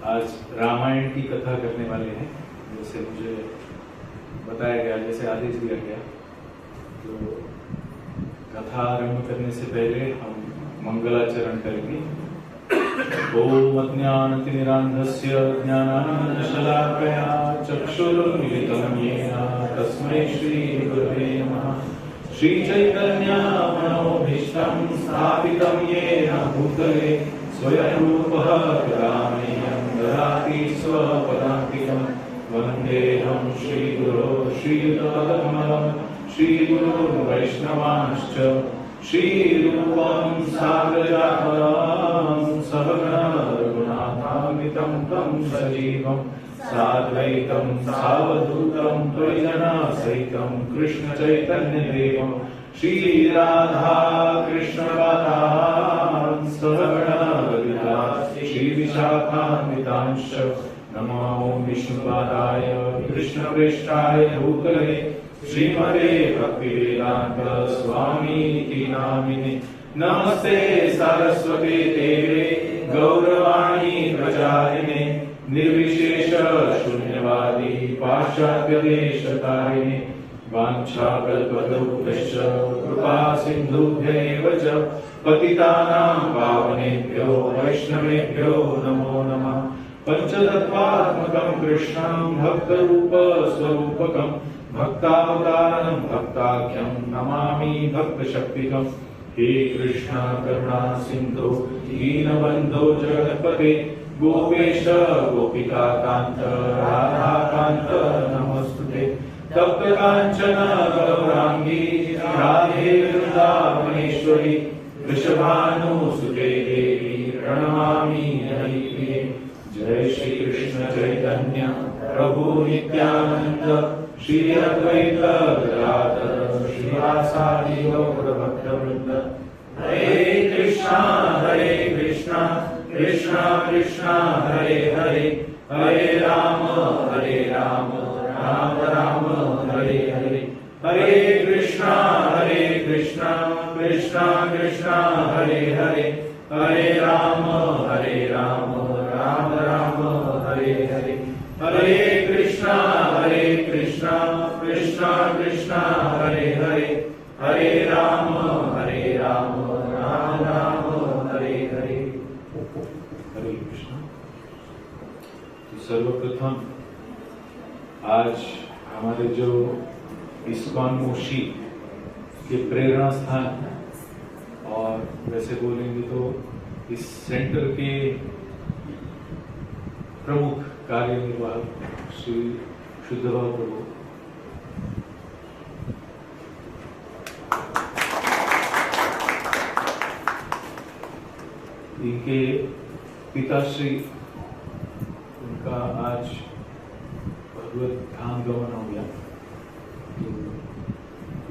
आज रामायण की कथा करने वाले हैं। जैसे मुझे बताया गया, जैसे आदेश दिया गया, तो कथा आरंभ करने से पहले हम मंगलाचरण करेंगे। ओम अज्ञानतिमिरान्धस्य ज्ञानानन्दशलाकया चक्षुरुन्मिलितं येन तस्मै श्रीगुरवे नमः। श्रीचैतन्यमनोभीष्टं स्थापितं येन भूतले स्वयं रूपः कदामह्यं ददाति स्वपदान्तिकं। वन्देऽहं श्रीगुरो श्रीयुतपदकमलं श्रीगुरुन् वैष्णवांश्च श्रीरूपं साग्रजातं सहगण रघुनाथान्वितं तं सजीवं साद्वैतं सावधूतं त्वयिजनसहितं कृष्णचैतन्यदेवं श्रीराधा कृष्णपादान् सहगण ललिता श्रीविशाखान्वितांश्च। नमो विष्णुपादाय कृष्णप्रेष्ठाय भूतले श्रीमते भक्तिवेदांत स्वामीति नामिने। नमस्ते सरस्वती देवे गौरवाणी प्रचारिणे निर्विशेष शून्यवादी पाश्चात्य देशतारिणे। वाञ्छाकल्पतरुभ्यश्च कृपा सिन्धुभ्यैव च पतितानां पावनेभ्यो वैष्णवेभ्यो नमो नमः। पंचतत्त्वात्मकं कृष्णं भक्तरूपस्वरूपकं भक्तावतारं भक्ताख्यं नमामि भक्तशक्तिकं। हे कृष्ण करुणा सिन्धु दीनबन्धो जगत्पते गोपेश गोपिकान्त राधाकान्त नमोस्तुते। तप्त कांचन गौरांगी राधे वृंदावनेश्वरी वृषभानुसुते देवी प्रणमामि हरिप्रिये। जय श्री कृष्ण चैतन्य प्रभु नित्यानंद श्री अद्वैत गदाधर श्रीवासादि गौर भक्तवृंद। हरे कृष्णा कृष्णा कृष्णा हरे हरे, हरे राम राम राम हरे हरे। हरे कृष्णा कृष्णा कृष्णा हरे हरे, हरे राम राम राम हरे हरे। हरे कृष्णा कृष्णा कृष्णा हरे हरे, हरे राम राम राम हरे हरे। हरे कृष्ण। तो सर्वप्रथम आज हमारे जो इस्कॉन मोशी के प्रेरणा स्थान, और वैसे बोलेंगे तो इस सेंटर के प्रमुख कार्यनिर्वाहक श्री शुद्धभाव प्रभु, इनके पिताश्री, उनका आज भगवत धाम गमन हो गया, तो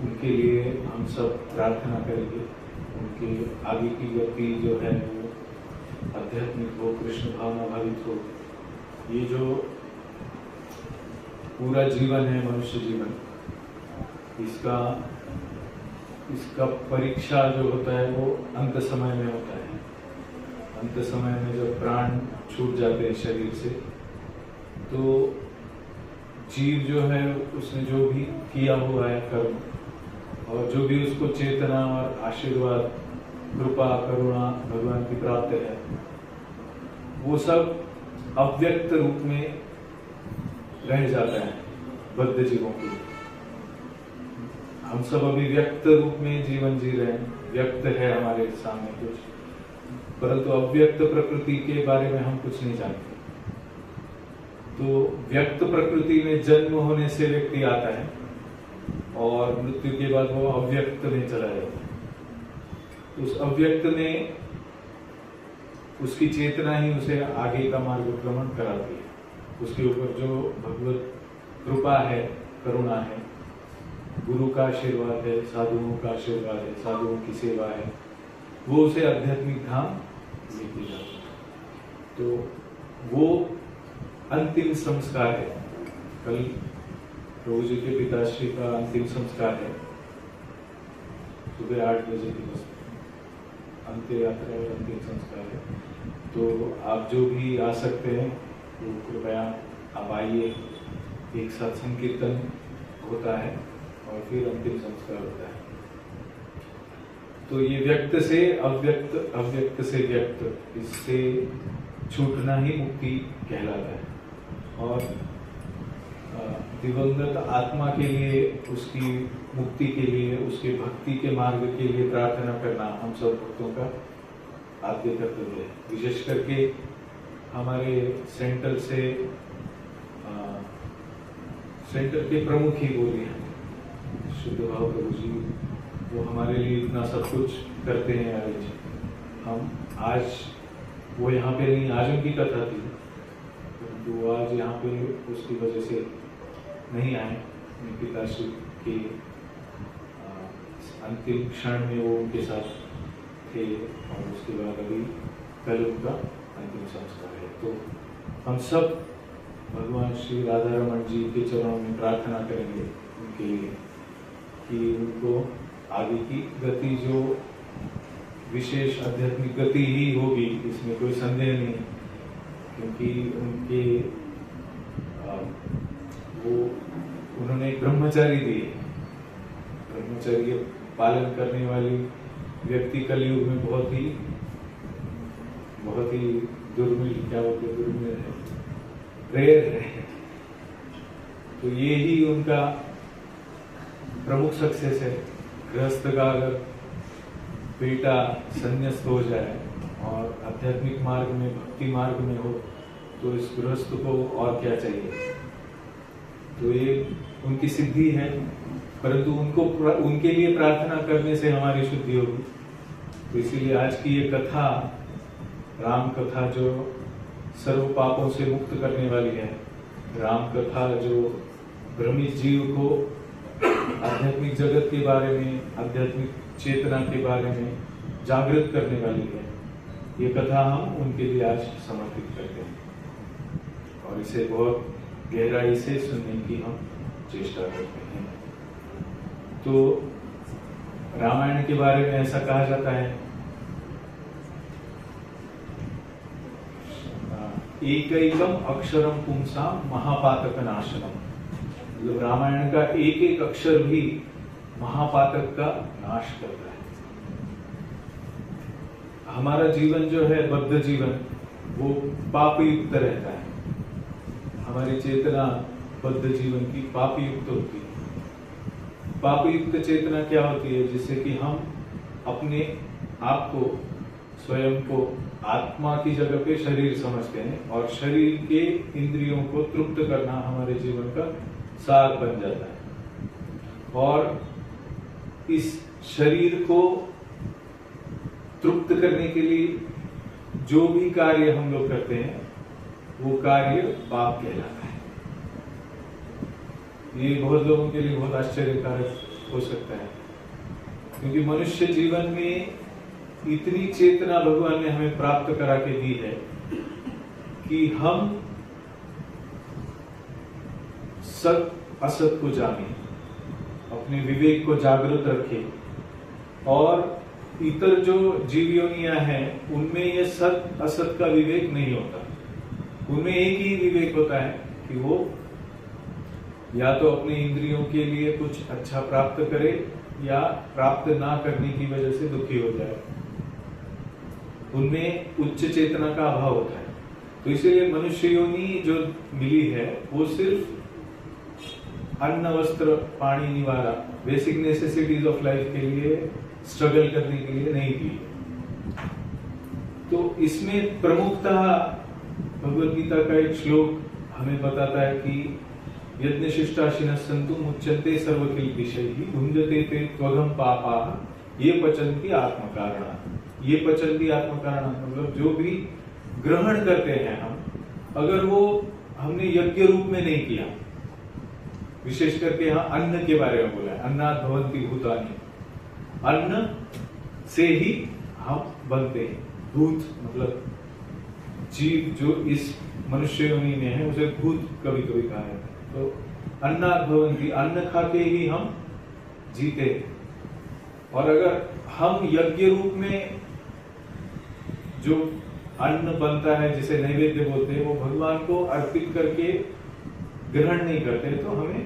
उनके लिए हम सब प्रार्थना करेंगे। उनके आगे की गति जो है वो आध्यात्मिक हो, कृष्ण भावना भावित हो। ये जो पूरा जीवन है, मनुष्य जीवन, इसका परीक्षा जो होता है वो अंत समय में होता है। अंत समय में जब प्राण छूट जाते हैं शरीर से, तो जीव जो है उसने जो भी किया हुआ है कर्म, और जो भी उसको चेतना और आशीर्वाद, कृपा, करुणा भगवान की प्राप्त है, वो सब अव्यक्त रूप में रह जाता है बद्ध जीवों के। हम सब अभी व्यक्त रूप में जीवन जी रहे हैं, व्यक्त है हमारे सामने कुछ, परंतु अव्यक्त प्रकृति के बारे में हम कुछ नहीं जानते। तो व्यक्त प्रकृति में जन्म होने से व्यक्ति आता है और मृत्यु के बाद वो अव्यक्त में चला जाता है। उस अव्यक्त में उसकी चेतना ही उसे आगे का मार्गक्रमण कराती है। उसके ऊपर जो भगवत कृपा है, करुणा है, गुरु का आशीर्वाद है, साधुओं का आशीर्वाद है, साधुओं की सेवा है, वो उसे आध्यात्मिक धाम लेके जाता है। तो वो अंतिम संस्कार है। कल प्रभु जी के पिताश्री का अंतिम संस्कार है, सुबह 8 बजे की बस अंत्य यात्रा और अंतिम संस्कार है। तो आप जो भी आ सकते हैं तो कृपया आप आइए, एक साथ संकीर्तन होता है और फिर अंतिम संस्कार होता है। तो ये व्यक्त से अव्यक्त, अव्यक्त से व्यक्त, इससे छूटना ही मुक्ति कहलाता है। और दिवंगत आत्मा के लिए, उसकी मुक्ति के लिए, उसके भक्ति के मार्ग के लिए प्रार्थना करना हम सब भक्तों का आद्य कर्तव्य है। विशेष करके हमारे सेंटर के प्रमुख ही बोले हैं शुद्ध भाव प्रभु जी, वो हमारे लिए इतना सब कुछ करते हैं। हम आज वो यहाँ पे नहीं, आज उनकी कथा थी, परंतु वो आज यहाँ पे उसकी वजह से नहीं आए। पिताश्री के अंतिम क्षण में वो उनके साथ थे और उसके बाद अभी कल उनका अंतिम संस्कार है। तो हम सब भगवान श्री राधा रमन जी के चरणों में प्रार्थना करेंगे उनके लिए कि उनको आगे की गति, जो विशेष आध्यात्मिक गति ही होगी, इसमें कोई संदेह नहीं, क्योंकि उनके उन्होंने ब्रह्मचारी दिए। ब्रह्मचर्य पालन करने वाली व्यक्ति कलयुग में बहुत ही दुर्मिल, क्या बोलते, दुर्मिल है, रेयर है। तो ये ही उनका प्रमुख सक्सेस है। गृहस्थ का अगर बेटा संन्यास्त हो जाए और आध्यात्मिक मार्ग में, भक्ति मार्ग में हो, तो इस गृहस्थ को और क्या चाहिए। तो ये उनकी सिद्धि है, परंतु उनके लिए प्रार्थना करने से हमारी शुद्धि होगी। तो इसीलिए आज की ये कथा, राम कथा, जो सर्व पापों से मुक्त करने वाली है, राम कथा जो भ्रमित जीव को आध्यात्मिक जगत के बारे में, आध्यात्मिक चेतना के बारे में जागृत करने वाली है, ये कथा हम उनके लिए आज समर्पित करते हैं और इसे बहुत गहराई से सुनने की हम चेष्टा करते हैं। तो रामायण के बारे में ऐसा कहा जाता है, एकैकम अक्षरम पुंसाम महापातक नाशनम। मतलब रामायण का एक एक अक्षर भी महापातक का नाश करता है। हमारा जीवन जो है, बद्ध जीवन, वो पाप युक्त रहता है। हमारी चेतना बद्ध जीवन की पाप युक्त होती है। पाप युक्त चेतना क्या होती है? जिससे कि हम अपने आप को, स्वयं को आत्मा की जगह पे शरीर समझते हैं और शरीर के इंद्रियों को तृप्त करना हमारे जीवन का सार बन जाता है। और इस शरीर को तृप्त करने के लिए जो भी कार्य हम लोग करते हैं, वो कार्य पाप कहलाता है। ये बहुत लोगों के लिए बहुत आश्चर्यकारक हो सकता है, क्योंकि मनुष्य जीवन में इतनी चेतना भगवान ने हमें प्राप्त करा के दी है कि हम सत असत को जाने, अपने विवेक को जागृत रखें और इतर जो जीव योनियां हैं उनमें ये सत असत का विवेक नहीं होता। उनमें एक ही विवेक होता है कि वो या तो अपने इंद्रियों के लिए कुछ अच्छा प्राप्त करे या प्राप्त ना करने की वजह से दुखी हो जाए। उनमें उच्च चेतना का अभाव होता है। तो इसीलिए मनुष्य योनि जो मिली है वो सिर्फ अन्न वस्त्र पानी निवारा, बेसिक नेसेसिटीज ऑफ लाइफ के लिए स्ट्रगल करने के लिए नहीं दी। तो इसमें प्रमुखतः भगवद गीता का एक श्लोक हमें बताता है कि यज्ञ शिष्टाशिनः सन्तु मुच्यन्ते सर्वकिल्बिषैः भुञ्जते ते त्वघं पापाः ये पचन्ति आत्मकारणा। ये पचन्ति आत्मकारणा मतलब जो भी ग्रहण करते हैं हम, अगर वो हमने यज्ञ रूप में नहीं किया, विशेष करके यहाँ अन्न के बारे में बोला है, अन्नात् भवन्ति भूतानि, अन्न से ही हम बनते हैं। भूत मतलब जीव जो इस मनुष्य योनि में है उसे भूत कभी कभी कहा जाता है। तो अन्नात् भवन्ति, अन्न खा के ही हम जीते हैं। और अगर हम यज्ञ रूप में जो अन्न बनता है जिसे नैवेद्य बोलते हैं, वो भगवान को अर्पित करके ग्रहण नहीं करते तो हमें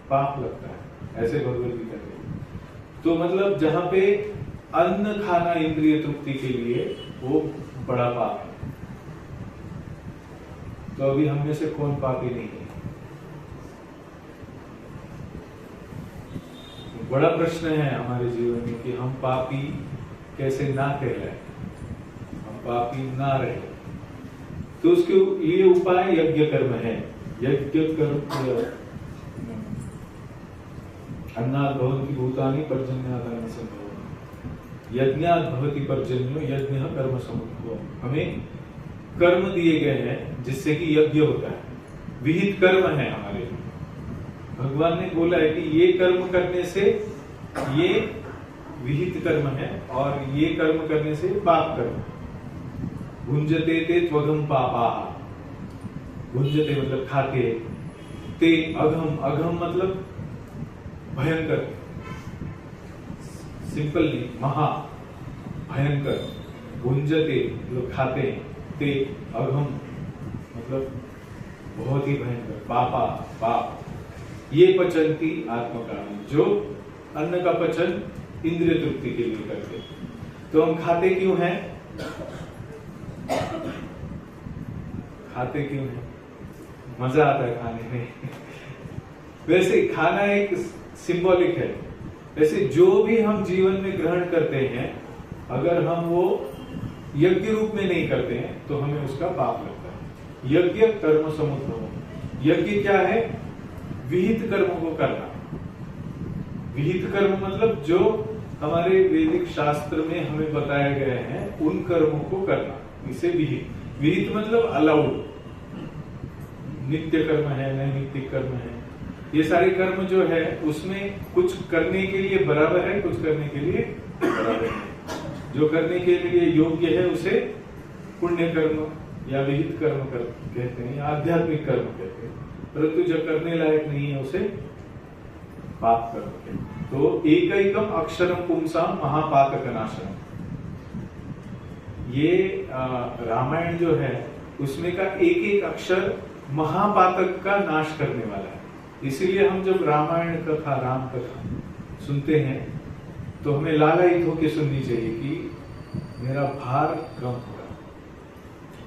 पाप लगता है, ऐसे भगवद गीता कहती। तो मतलब जहां पे अन्न खाना इंद्रिय तृप्ति के लिए वो बड़ा पाप है। तो अभी हम में से कौन पापी नहीं है? बड़ा प्रश्न है हमारे जीवन में कि हम पापी कैसे ना कहलाए, हम पापी ना रहे। तो उसके लिए उपाय यज्ञ कर्म है। यज्ञ कर्म अन्नात् भवन्ति भूतानि पर्जन्यादान संभव, यज्ञात् भवति पर्जन्यो यज्ञ कर्म समुद्भव। हमें कर्म दिए गए हैं जिससे कि यज्ञ होता है, विहित कर्म है हमारे लिए। भगवान ने बोला है कि ये कर्म करने से, ये विहित कर्म है और ये कर्म करने से पाप कर्म। भुंजते ते त्वगम पापा, भुंजते मतलब खाते, ते अघम, अघम मतलब भयंकर, सिंपल नहीं, महा भयंकर। भुंजते मतलब खाते हैं, ते अघम मतलब बहुत ही भयंकर, पापा पाप। ये पचंती आत्मकामी, जो अन्न का पचन इंद्रिय तृप्ति के लिए करते। तो हम खाते क्यों हैं? खाते क्यों हैं? मजा आता है खाने में। वैसे खाना एक सिंबॉलिक है। वैसे जो भी हम जीवन में ग्रहण करते हैं, अगर हम वो यज्ञ रूप में नहीं करते हैं तो हमें उसका पाप लगता है। यज्ञ कर्म समुद्भव। यज्ञ क्या है? विहित कर्मों को करना। विहित कर्म मतलब जो हमारे वैदिक शास्त्र में हमें बताए गए हैं उन कर्मों को करना, इसे विहित। विहित मतलब अलाउड। नित्य कर्म है, नैमित्तिक कर्म है, ये सारे कर्म जो है उसमें कुछ करने के लिए बराबर है, कुछ करने के लिए बराबर है। जो करने के लिए योग्य है उसे पुण्य कर्म या विहित कर्म कहते हैं या आध्यात्मिक कर्म कहते हैं, परंतु जो करने लायक नहीं है उसे पाप कर्म कहते हैं। तो एकैकम अक्षरम पुंसाम महापातक नाशनम, ये रामायण जो है उसमें का एक एक अक्षर महापातक का नाश करने वाला है। इसीलिए हम जब रामायण कथा, राम कथा सुनते हैं तो हमें लालायित होकर सुननी चाहिए कि मेरा भार कम हो रहा है,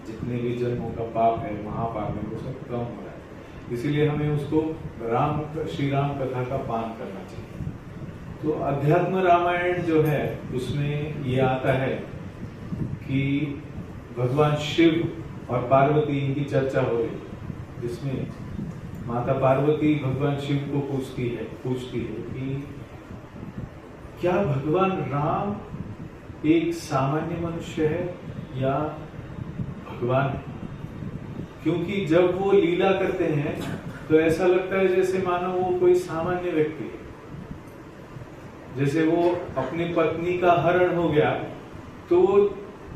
जितने भी जन्मों का पाप है, महापाप है, वो सब कम हो रहा है। इसीलिए हमें उसको श्री राम कथा का पान करना चाहिए। तो अध्यात्म रामायण जो है उसमें ये आता है कि भगवान शिव और पार्वती इनकी चर्चा हो रही, जिसमें माता पार्वती भगवान शिव को पूछती है कि क्या भगवान राम एक सामान्य मनुष्य है या भगवान? क्योंकि जब वो लीला करते हैं तो ऐसा लगता है जैसे मानो वो कोई सामान्य व्यक्ति है। जैसे वो अपनी पत्नी का हरण हो गया तो वो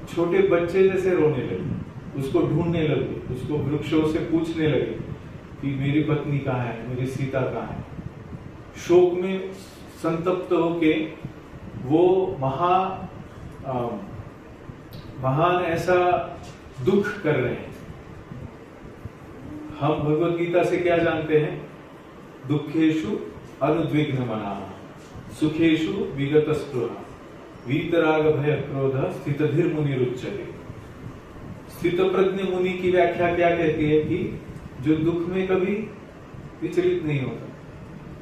छोटे बच्चे जैसे रोने लगे, उसको ढूंढने लगे, उसको वृक्षों से पूछने लगे कि मेरी पत्नी कहाँ है, मेरी सीता कहाँ है। शोक में संतप्त होके वो महान ऐसा दुख कर रहे हैं। हम भगवद गीता से क्या जानते हैं? दुखेषु अनुद्विग्न मनाः, सुखेषु विगत स्पृहा, वीतराग भय क्रोध स्थितधीर मुनिरुच्यते। स्थित प्रज्ञ मुनि की व्याख्या क्या कहती है कि जो दुख में कभी विचलित नहीं होता,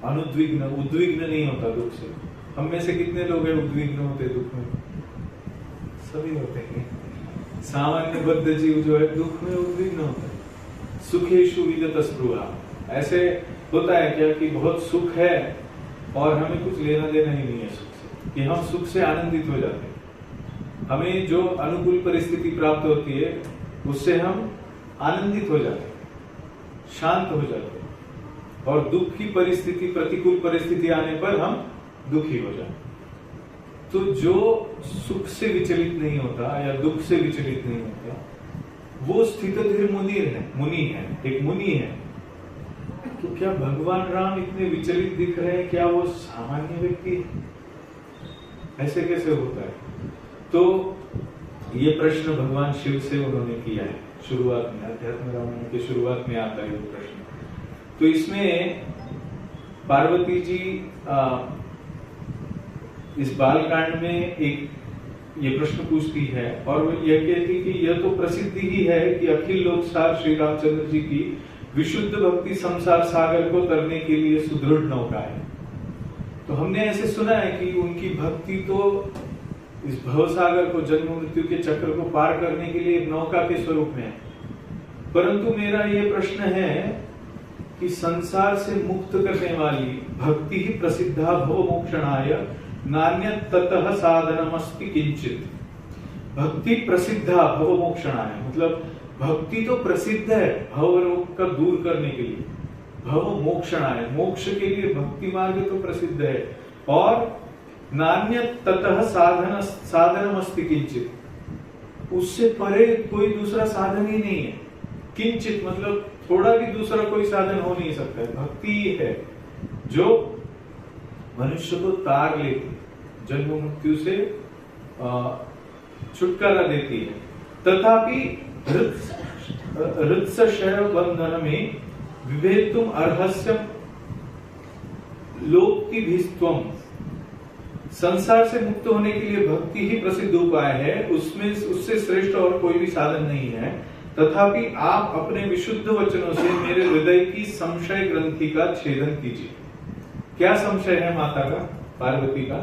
अनुद्विग्न, उद्विग्न नहीं होता दुख से। हम में से कितने लोग हैं उद्विग्न होते दुख में? सभी होते हैं। सामान्य बद्ध जीव जो है दुख में उद्विग्न होता है। सुखेषु विगत स्पृहा, ऐसे होता है क्या कि बहुत सुख है और हमें कुछ लेना देना ही नहीं है सुख से, कि हम सुख से आनंदित हो जाते हैं। हमें जो अनुकूल परिस्थिति प्राप्त होती है उससे हम आनंदित हो जाते हैं, शांत हो जाते हैं, और दुख की परिस्थिति, प्रतिकूल परिस्थिति आने पर हम दुखी हो जाते हैं। तो जो सुख से विचलित नहीं होता या दुख से विचलित नहीं होता वो स्थितधीर मुनि है, एक मुनि है। तो क्या भगवान राम इतने विचलित दिख रहे हैं? क्या वो सामान्य व्यक्ति है? ऐसे कैसे होता है? तो ये प्रश्न भगवान शिव से उन्होंने किया है शुरुआत में, अध्यात्म रामायण के शुरुआत में आता है ये प्रश्न। तो इसमें पार्वती जी इस बालकांड में एक ये प्रश्न पूछती है और वो यह कहती कि यह तो प्रसिद्धि ही है कि अखिल लोकसार श्री रामचंद्र जी की विशुद्ध भक्ति संसार सागर को तरने के लिए सुदृढ़ नौका है। तो हमने ऐसे सुना है कि उनकी भक्ति तो इस भवसागर को, जन्म मृत्यु के चक्र को पार करने के लिए एक नौका के स्वरूप में है। परंतु मेरा ये प्रश्न है कि संसार से मुक्त करने वाली भक्ति ही प्रसिद्धा भव मोक्षणाय नान्यत् ततः साधनमस्ति किंचित। भक्ति प्रसिद्धा भव मोक्षणाय, मतलब भक्ति तो प्रसिद्ध है भव रोग का दूर करने के लिए, भव मोक्षणाय, मोक्ष के लिए भक्ति मार्ग तो प्रसिद्ध है, और नान्यत् ततः साधनमस्ति किंचित, उससे परे कोई दूसरा साधन ही नहीं है। किंचित मतलब थोड़ा भी दूसरा कोई साधन हो नहीं सकता है। भक्ति है जो मनुष्य को तार लेती, जन्म मृत्यु से छुटकारा देती है। तथापि हृत्सशय बंधन में विभेदुम अर्हस्यम लोकिभिस्त्वम, संसार से मुक्त होने के लिए भक्ति ही प्रसिद्ध उपाय है, उसमें उससे श्रेष्ठ और कोई भी साधन नहीं है। तथापि आप अपने विशुद्ध वचनों से मेरे हृदय की संशय ग्रंथि का छेदन कीजिए। क्या संशय है माता का, पार्वती का?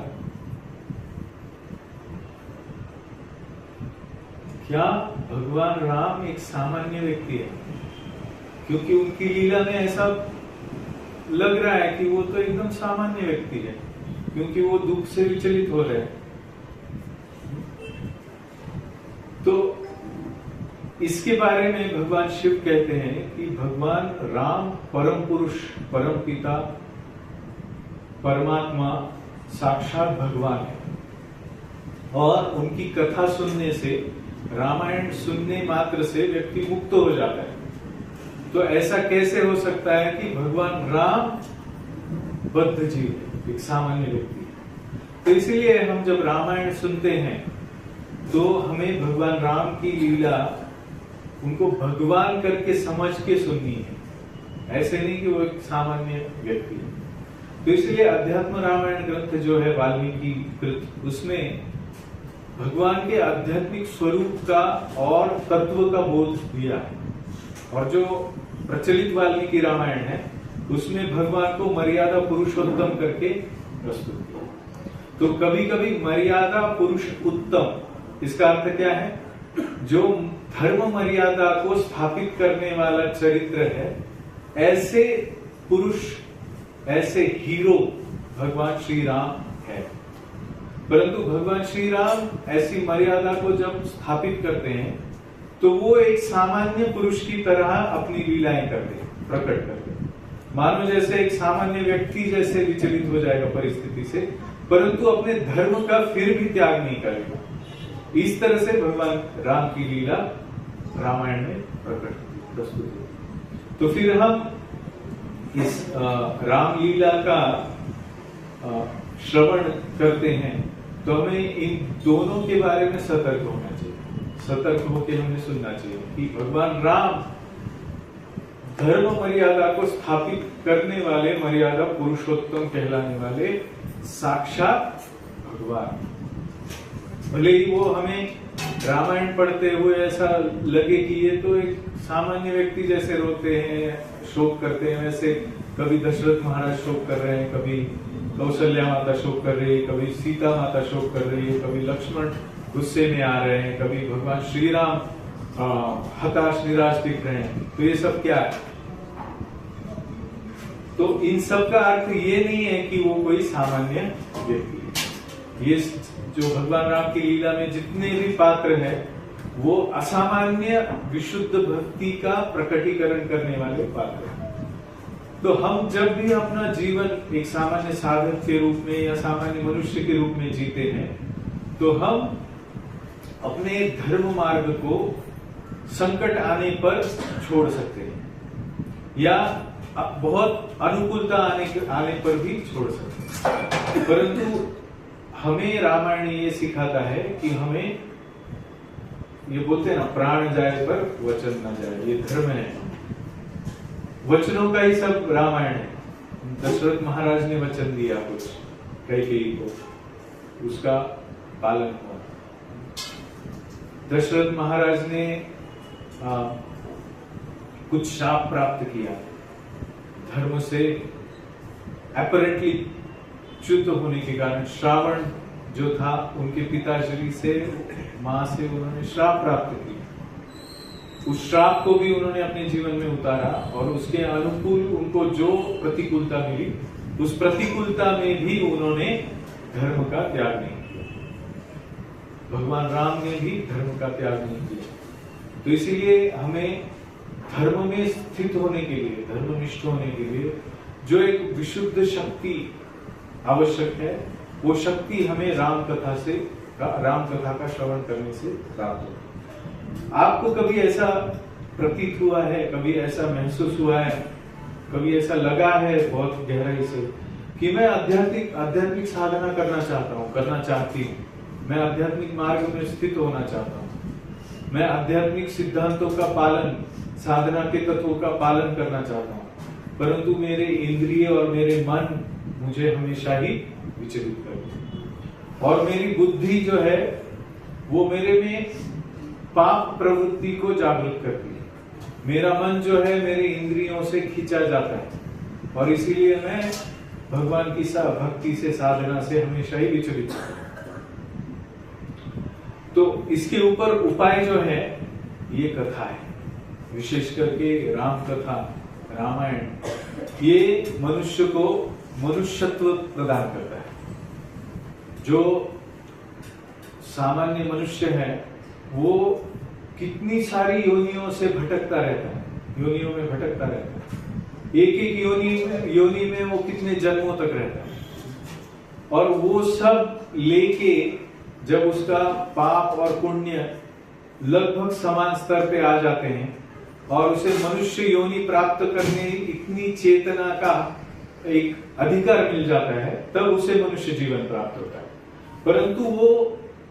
क्या भगवान राम एक सामान्य व्यक्ति है? क्योंकि उनकी लीला में ऐसा लग रहा है कि वो तो एकदम सामान्य व्यक्ति है, क्योंकि वो दुख से विचलित हो रहे हैं। तो इसके बारे में भगवान शिव कहते हैं कि भगवान राम परम पुरुष, परम पिता, परमात्मा, साक्षात भगवान है, और उनकी कथा सुनने से, रामायण सुनने मात्र से व्यक्ति मुक्त हो जाता है। तो ऐसा कैसे हो सकता है कि भगवान राम बद्ध जीव, एक सामान्य व्यक्ति है? तो इसलिए हम जब रामायण सुनते हैं तो हमें भगवान राम की लीला उनको भगवान करके समझ के सुननी है, ऐसे नहीं कि वो एक सामान्य व्यक्ति है। तो इसलिए अध्यात्म रामायण ग्रंथ जो है वाल्मीकि कृत, उसमें भगवान के आध्यात्मिक स्वरूप का और तत्व का बोध दिया है। और जो प्रचलित वाल्मीकि रामायण है उसमें भगवान को मर्यादा पुरुषोत्तम करके प्रस्तुत किया। तो कभी कभी मर्यादा पुरुष उत्तम, इसका अर्थ क्या है? जो धर्म मर्यादा को स्थापित करने वाला चरित्र है, ऐसे पुरुष, ऐसे हीरो भगवान श्री राम है। परंतु भगवान श्री राम ऐसी मर्यादा को जब स्थापित करते हैं तो वो एक सामान्य पुरुष की तरह अपनी लीलाएं करते हैं, प्रकट करते हैं, मानो जैसे एक सामान्य व्यक्ति जैसे विचलित हो जाएगा परिस्थिति से, परंतु अपने धर्म का फिर भी त्याग नहीं करेगा। इस तरह से भगवान राम की लीला रामायण में प्रस्तुत है। तो फिर हम इस रामलीला का श्रवण करते हैं तो हमें इन दोनों के बारे में सतर्क होना चाहिए, सतर्क होकर हमें सुनना चाहिए कि भगवान राम धर्म मर्यादा को स्थापित करने वाले, मर्यादा पुरुषोत्तम कहलाने वाले साक्षात भगवान। भले ही वो हमें रामायण पढ़ते हुए ऐसा लगे कि ये तो एक सामान्य व्यक्ति जैसे रोते हैं, शोक करते हैं, वैसे कभी दशरथ महाराज शोक कर रहे हैं, कभी कौशल्या माता शोक कर रही है, कभी सीता माता शोक कर रही है, कभी लक्ष्मण गुस्से में आ रहे हैं, कभी भगवान श्री राम हताश निराश दिख रहे हैं। तो ये सब क्या है? तो इन सब का अर्थ ये नहीं है कि वो कोई सामान्य व्यक्ति है। ये जो भगवान राम की लीला में जितने भी पात्र हैं वो असामान्य विशुद्ध भक्ति का प्रकटीकरण करने वाले पात्र हैं। तो हम जब भी अपना जीवन एक सामान्य साधक के रूप में या सामान्य मनुष्य के रूप में जीते हैं तो हम अपने धर्म मार्ग को संकट आने पर छोड़ सकते हैं या बहुत अनुकूलता आने पर भी छोड़ सकते हैं। परंतु हमें रामायण ये सिखाता है कि हमें ये बोलते हैं ना, प्राण जाए पर वचन न जाए, ये धर्म है। वचनों का ही सब रामायण है। दशरथ महाराज ने वचन दिया कुछ कैकेयी को, उसका पालन हुआ। दशरथ महाराज ने कुछ शाप प्राप्त किया, धर्म से अपरेंटली च्युत होने के कारण। श्रावण जो था, उनके पिताश्री से, मां से उन्होंने श्राप प्राप्त किया। उस श्राप को भी उन्होंने अपने जीवन में उतारा और उसके अनुकूल उनको जो प्रतिकूलता मिली, उस प्रतिकूलता में भी उन्होंने धर्म का त्याग नहीं किया। भगवान राम ने भी धर्म का त्याग नहीं किया। तो इसीलिए हमें धर्म में स्थित होने के लिए, धर्मनिष्ठ होने के लिए जो एक विशुद्ध शक्ति आवश्यक है, वो शक्ति हमें राम कथा का श्रवण करने से प्राप्त होती है। आपको कभी ऐसा प्रतीत हुआ है, कभी ऐसा महसूस हुआ है, कभी ऐसा लगा है बहुत गहराई से कि मैं आध्यात्मिक साधना करना चाहता हूँ, करना चाहती हूँ, मैं आध्यात्मिक मार्ग में स्थित होना चाहता हूँ, मैं आध्यात्मिक सिद्धांतों का पालन, साधना के तत्वों का पालन करना चाहता हूँ, परंतु मेरे इंद्रिय और मेरे मन मुझे हमेशा ही विचलित करते हैं और मेरी बुद्धि जो है वो मेरे में पाप प्रवृत्ति को जागृत करती है। मेरा मन जो है मेरे इंद्रियों से खींचा जाता है और इसीलिए मैं भगवान की भक्ति से, साधना से हमेशा ही विचलित हूं। तो इसके ऊपर उपाय जो है ये कथा है, विशेष करके राम कथा, रामायण, ये मनुष्य को मनुष्यत्व प्रदान करता है। जो सामान्य मनुष्य है वो कितनी सारी योनियों से भटकता रहता है, योनियों में भटकता रहता है, एक एक योनि में वो कितने जन्मों तक रहता है और वो सब लेके जब उसका पाप और पुण्य लगभग समान स्तर पे आ जाते हैं और उसे मनुष्य योनि प्राप्त करने इतनी चेतना का एक अधिकार मिल जाता है, तब उसे मनुष्य जीवन प्राप्त होता है। परंतु वो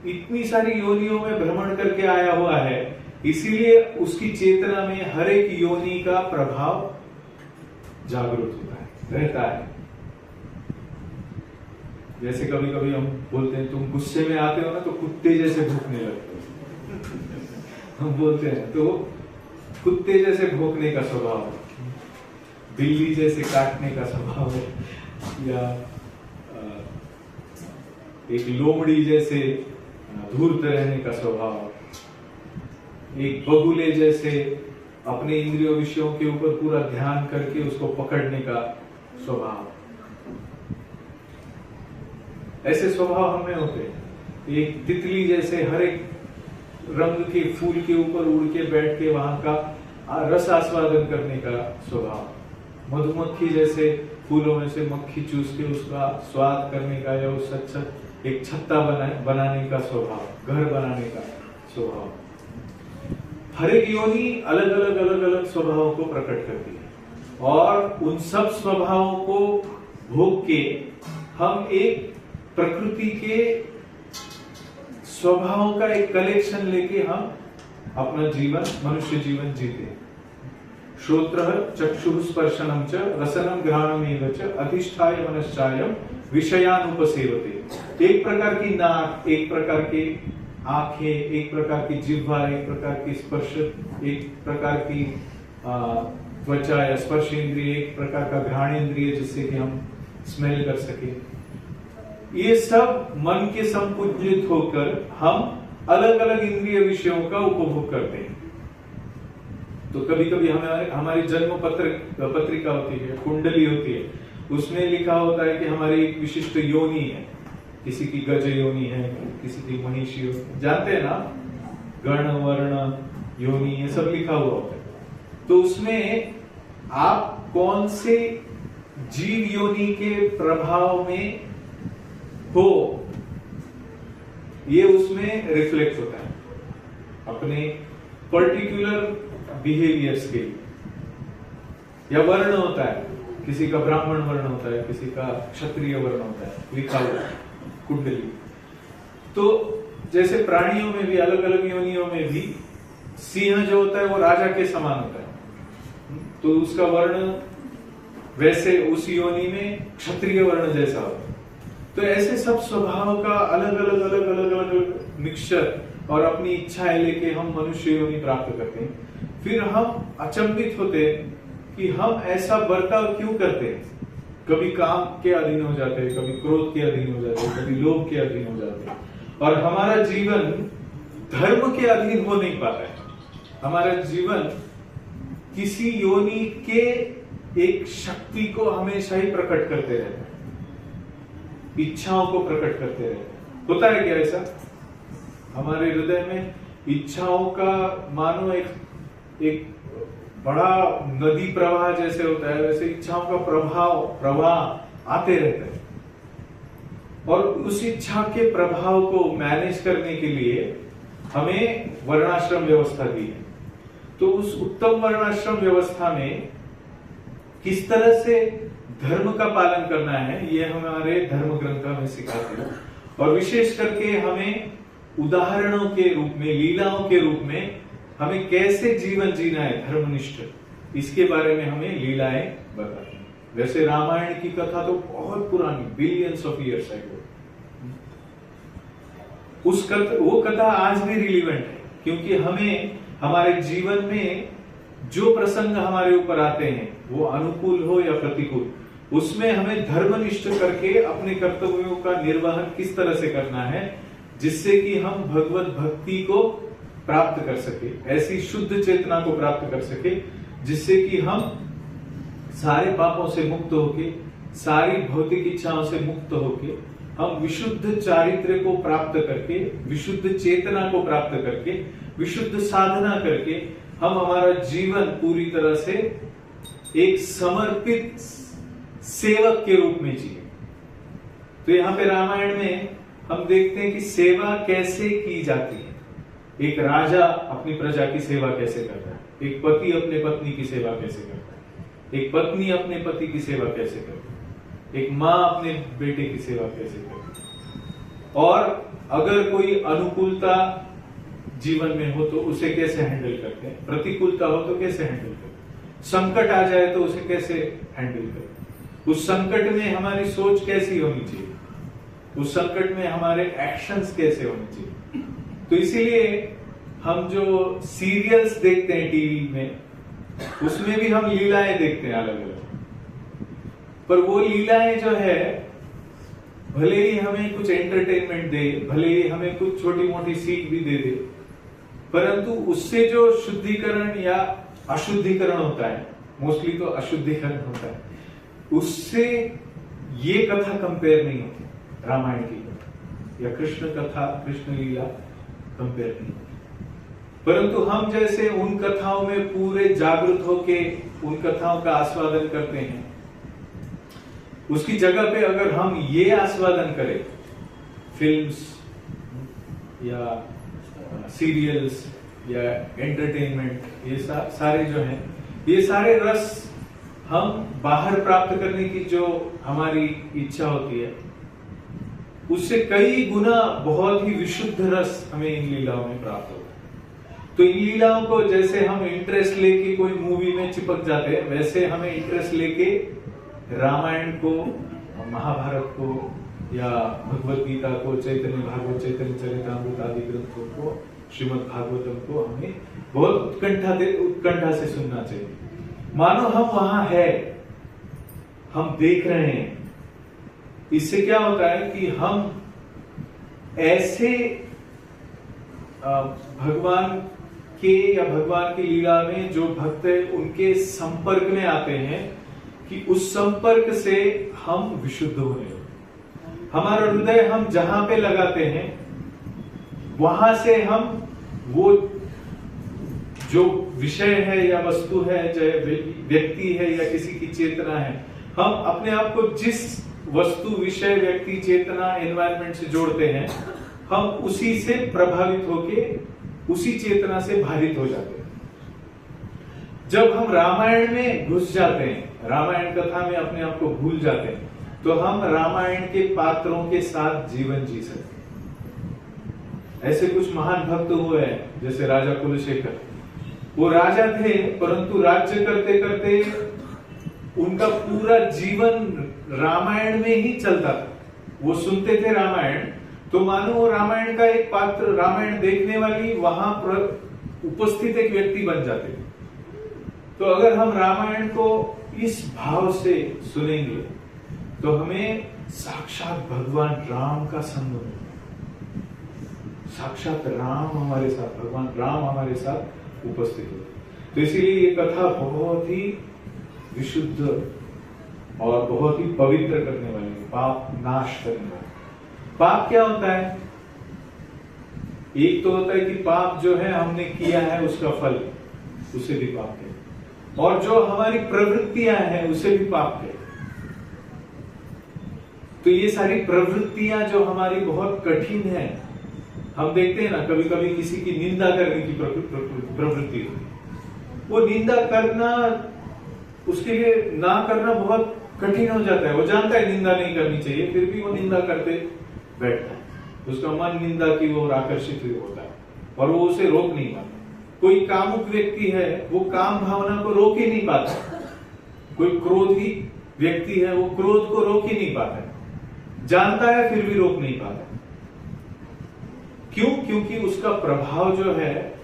इतनी सारी योनियों में भ्रमण करके आया हुआ है, इसीलिए उसकी चेतना में हर एक योनि का प्रभाव जागृत होता है, रहता है। जैसे कभी कभी हम बोलते हैं तुम गुस्से में आते हो ना तो कुत्ते जैसे भौंकने लगते हो, हम बोलते हैं तो कुत्ते जैसे भौंकने का स्वभाव है, बिल्ली जैसे काटने का स्वभाव है, या एक लोमड़ी जैसे धूर्त रहने का स्वभाव, एक बगुले जैसे अपने इंद्रियों विषयों के ऊपर पूरा ध्यान करके उसको पकड़ने का स्वभाव, ऐसे स्वभाव हमें होते हैं। एक तितली जैसे हर एक रंग के फूल के ऊपर उड़ के बैठ के वहां का रस आस्वादन करने का स्वभाव, मधुमक्खी जैसे फूलों में से मक्खी चूस के उसका स्वाद करने का या उस एक छत्ता बनाने का स्वभाव, घर बनाने का स्वभाव। हर एक योनि अलग अलग स्वभावों को प्रकट करती है और उन सब स्वभावों को भोग के हम एक प्रकृति के स्वभावों का एक कलेक्शन लेके हम अपना जीवन, मनुष्य जीवन जीते। श्रोत्रः चक्षुः स्पर्शनं च रसनं घ्राणमेव च अधिष्ठाय मनश्चायं विषयानुपसेवते। एक प्रकार की नाक, एक प्रकार की आंखें, एक प्रकार की जिह्वा, एक प्रकार की स्पर्श, एक प्रकार की त्वचा या स्पर्श इंद्रिय, एक प्रकार का घ्राण इंद्रिय जिससे कि हम स्मेल कर सके। ये सब मन के संपुजित होकर हम अलग अलग इंद्रिय विषयों का उपभोग करते हैं। तो कभी कभी हमारी जन्म पत्रिका होती है, कुंडली होती है, उसमें लिखा होता है कि हमारी एक विशिष्ट योनि है, किसी की गज योनि है, किसी की महिषी योनि, जानते हैं ना, गण वर्ण योनि, ये सब लिखा हुआ होता है। तो उसमें आप कौन से जीव योनि के प्रभाव में हो, ये उसमें रिफ्लेक्ट होता है अपने पर्टिकुलर बिहेवियर्स के। या वर्ण होता है, किसी का ब्राह्मण वर्ण होता है, किसी का क्षत्रिय वर्ण होता है, लिखा हुआ है कुंडली। तो जैसे प्राणियों में भी अलग अलग योनियों में भी सिंह जो होता है वो राजा के समान होता है, तो उसका वर्ण वैसे उस योनि में क्षत्रिय वर्ण जैसा होता है। तो ऐसे सब स्वभाव का अलग अलग मिक्सचर और अपनी इच्छाएं लेके हम मनुष्य योनि प्राप्त करते हैं। फिर हम अचंभित होते हैं कि हम ऐसा बर्ताव क्यों करते हैं। कभी काम के अधीन हो जाते हैं, कभी क्रोध के अधीन हो जाते हैं, कभी लोभ के अधीन हो जाते हैं, और हमारा जीवन धर्म के अधीन हो नहीं पाता है। हमारा जीवन किसी योनि के एक शक्ति को हमेशा ही प्रकट करते रहता है, इच्छाओं को प्रकट करते रहते हैं। होता है क्या ऐसा? हमारे हृदय में इच्छाओं का मानो एक बड़ा नदी प्रवाह जैसे होता है, वैसे इच्छाओं का प्रवाह आते रहता है, और उस इच्छा के प्रभाव को मैनेज करने के लिए हमें वर्णाश्रम व्यवस्था दी है। तो उस उत्तम वर्णाश्रम व्यवस्था में किस तरह से धर्म का पालन करना है, ये हमारे धर्म ग्रंथ में सिखाते हैं, और विशेष करके हमें उदाहरणों के रूप में, लीलाओं के रूप में हमें कैसे जीवन जीना है धर्मनिष्ठ, इसके बारे में हमें लीलाएं बताती हैं। वैसे रामायण की कथा तो बहुत पुरानी, बिलियंस ऑफ ईयर्स एगो, वो कथा आज भी रिलीवेंट है, क्योंकि हमें हमारे जीवन में जो प्रसंग हमारे ऊपर आते हैं, वो अनुकूल हो या प्रतिकूल, उसमें हमें धर्मनिष्ठ करके अपने कर्तव्यों का निर्वहन किस तरह से करना है, जिससे कि हम भगवत भक्ति को प्राप्त कर सके, ऐसी शुद्ध चेतना को प्राप्त कर सके, जिससे कि हम सारे पापों से मुक्त होके, सारी भौतिक इच्छाओं से मुक्त होके, हम विशुद्ध चारित्र्य को प्राप्त करके, विशुद्ध चेतना को प्राप्त करके, विशुद्ध साधना करके हम हमारा जीवन पूरी तरह से एक समर्पित सेवक के रूप में जिए। तो यहाँ पे रामायण में हम देखते हैं कि सेवा कैसे की जाती है। एक राजा अपनी प्रजा की सेवा कैसे करता है, एक पति अपने पत्नी की सेवा कैसे करता है, एक पत्नी अपने पति की सेवा कैसे करती है, एक माँ अपने बेटे की सेवा कैसे करती है, और अगर कोई अनुकूलता जीवन में हो तो उसे कैसे हैंडल करते हैं, प्रतिकूलता हो तो कैसे हैंडल करते हैं, संकट आ जाए तो उसे कैसे हैंडल करते हैं, उस संकट में हमारी सोच कैसी होनी चाहिए, उस संकट में हमारे एक्शंस कैसे होने चाहिए। तो इसीलिए हम जो सीरियल्स देखते हैं टीवी में, उसमें भी हम लीलाएं देखते हैं अलग अलग, पर वो लीलाएं जो है भले ही हमें कुछ एंटरटेनमेंट दे, भले ही हमें कुछ छोटी मोटी सीख भी दे दे, परंतु उससे जो शुद्धिकरण या अशुद्धिकरण होता है, मोस्टली तो अशुद्धिकरण होता है, उससे ये कथा कंपेयर नहीं होती, रामायण की कथा या कृष्ण कथा, कृष्ण लीला कंपेयर नहीं होती। परंतु हम जैसे उन कथाओं में पूरे जागृत होके उन कथाओं का आस्वादन करते हैं, उसकी जगह पे अगर हम ये आस्वादन करें, फिल्म्स या सीरियल्स या एंटरटेनमेंट, ये सारे जो हैं, ये सारे रस हम बाहर प्राप्त करने की जो हमारी इच्छा होती है, उससे कई गुना बहुत ही विशुद्ध रस हमें इन लीलाओं में प्राप्त होता है। तो इन लीलाओं को जैसे हम इंटरेस्ट लेके कोई मूवी में चिपक जाते हैं, वैसे हमें इंटरेस्ट लेके रामायण को, महाभारत को या भगवत गीता को, चैतन्य भागवत, चैतन्य चरितामृत आदि ग्रंथों को, श्रीमद् भागवतम को हमें बहुत उत्कंठा से सुनना चाहिए। मानो हम वहां है, हम देख रहे हैं। इससे क्या होता है कि हम ऐसे भगवान के या भगवान की लीला में जो भक्त है उनके संपर्क में आते हैं कि उस संपर्क से हम विशुद्ध होने लगते। हमारा हृदय हम जहां पे लगाते हैं, वहां से हम वो जो विषय है या वस्तु है, चाहे व्यक्ति है या किसी की चेतना है, हम अपने आप को जिस वस्तु, विषय, व्यक्ति, चेतना, एनवायरनमेंट से जोड़ते हैं, हम उसी से प्रभावित होके उसी चेतना से भारित हो जाते हैं। जब हम रामायण में घुस जाते हैं, रामायण कथा में अपने आप को भूल जाते हैं, तो हम रामायण के पात्रों के साथ जीवन जी सकते हैं। ऐसे कुछ महान भक्त हुए हैं, जैसे राजा कुलशेखर। वो राजा थे, परंतु राज्य करते करते उनका पूरा जीवन रामायण में ही चलता था। वो सुनते थे रामायण, तो मानो वो रामायण का एक पात्र, रामायण देखने वाली वहां पर उपस्थित एक व्यक्ति बन जाते थे। तो अगर हम रामायण को इस भाव से सुनेंगे तो हमें साक्षात भगवान राम का संग मिलेगा। साक्षात राम हमारे साथ, भगवान राम हमारे साथ उपस्थित होते। तो इसीलिए ये कथा बहुत ही विशुद्ध और बहुत ही पवित्र करने वाली है, पाप नाश करने वाली। पाप क्या होता है? एक तो होता है कि पाप जो है हमने किया है उसका फल, उसे भी पाप है, और जो हमारी प्रवृत्तियां हैं उसे भी पाप है। तो ये सारी प्रवृत्तियां जो हमारी बहुत कठिन है, हम देखते हैं ना, कभी कभी किसी की निंदा करने की प्रवृत्ति होती है। वो निंदा करना, उसके लिए ना करना बहुत कठिन हो जाता है। वो जानता है निंदा नहीं करनी चाहिए, फिर भी वो निंदा करते बैठता है। उसका मन निंदा की ओर आकर्षित होता है और वो उसे रोक नहीं पाता। कोई कामुक व्यक्ति है, वो काम भावना को रोक ही नहीं पाता। कोई क्रोधी व्यक्ति है, वो क्रोध को रोक ही नहीं पाता। जानता है फिर भी रोक नहीं पाता। क्यों? क्योंकि उसका प्रभाव जो है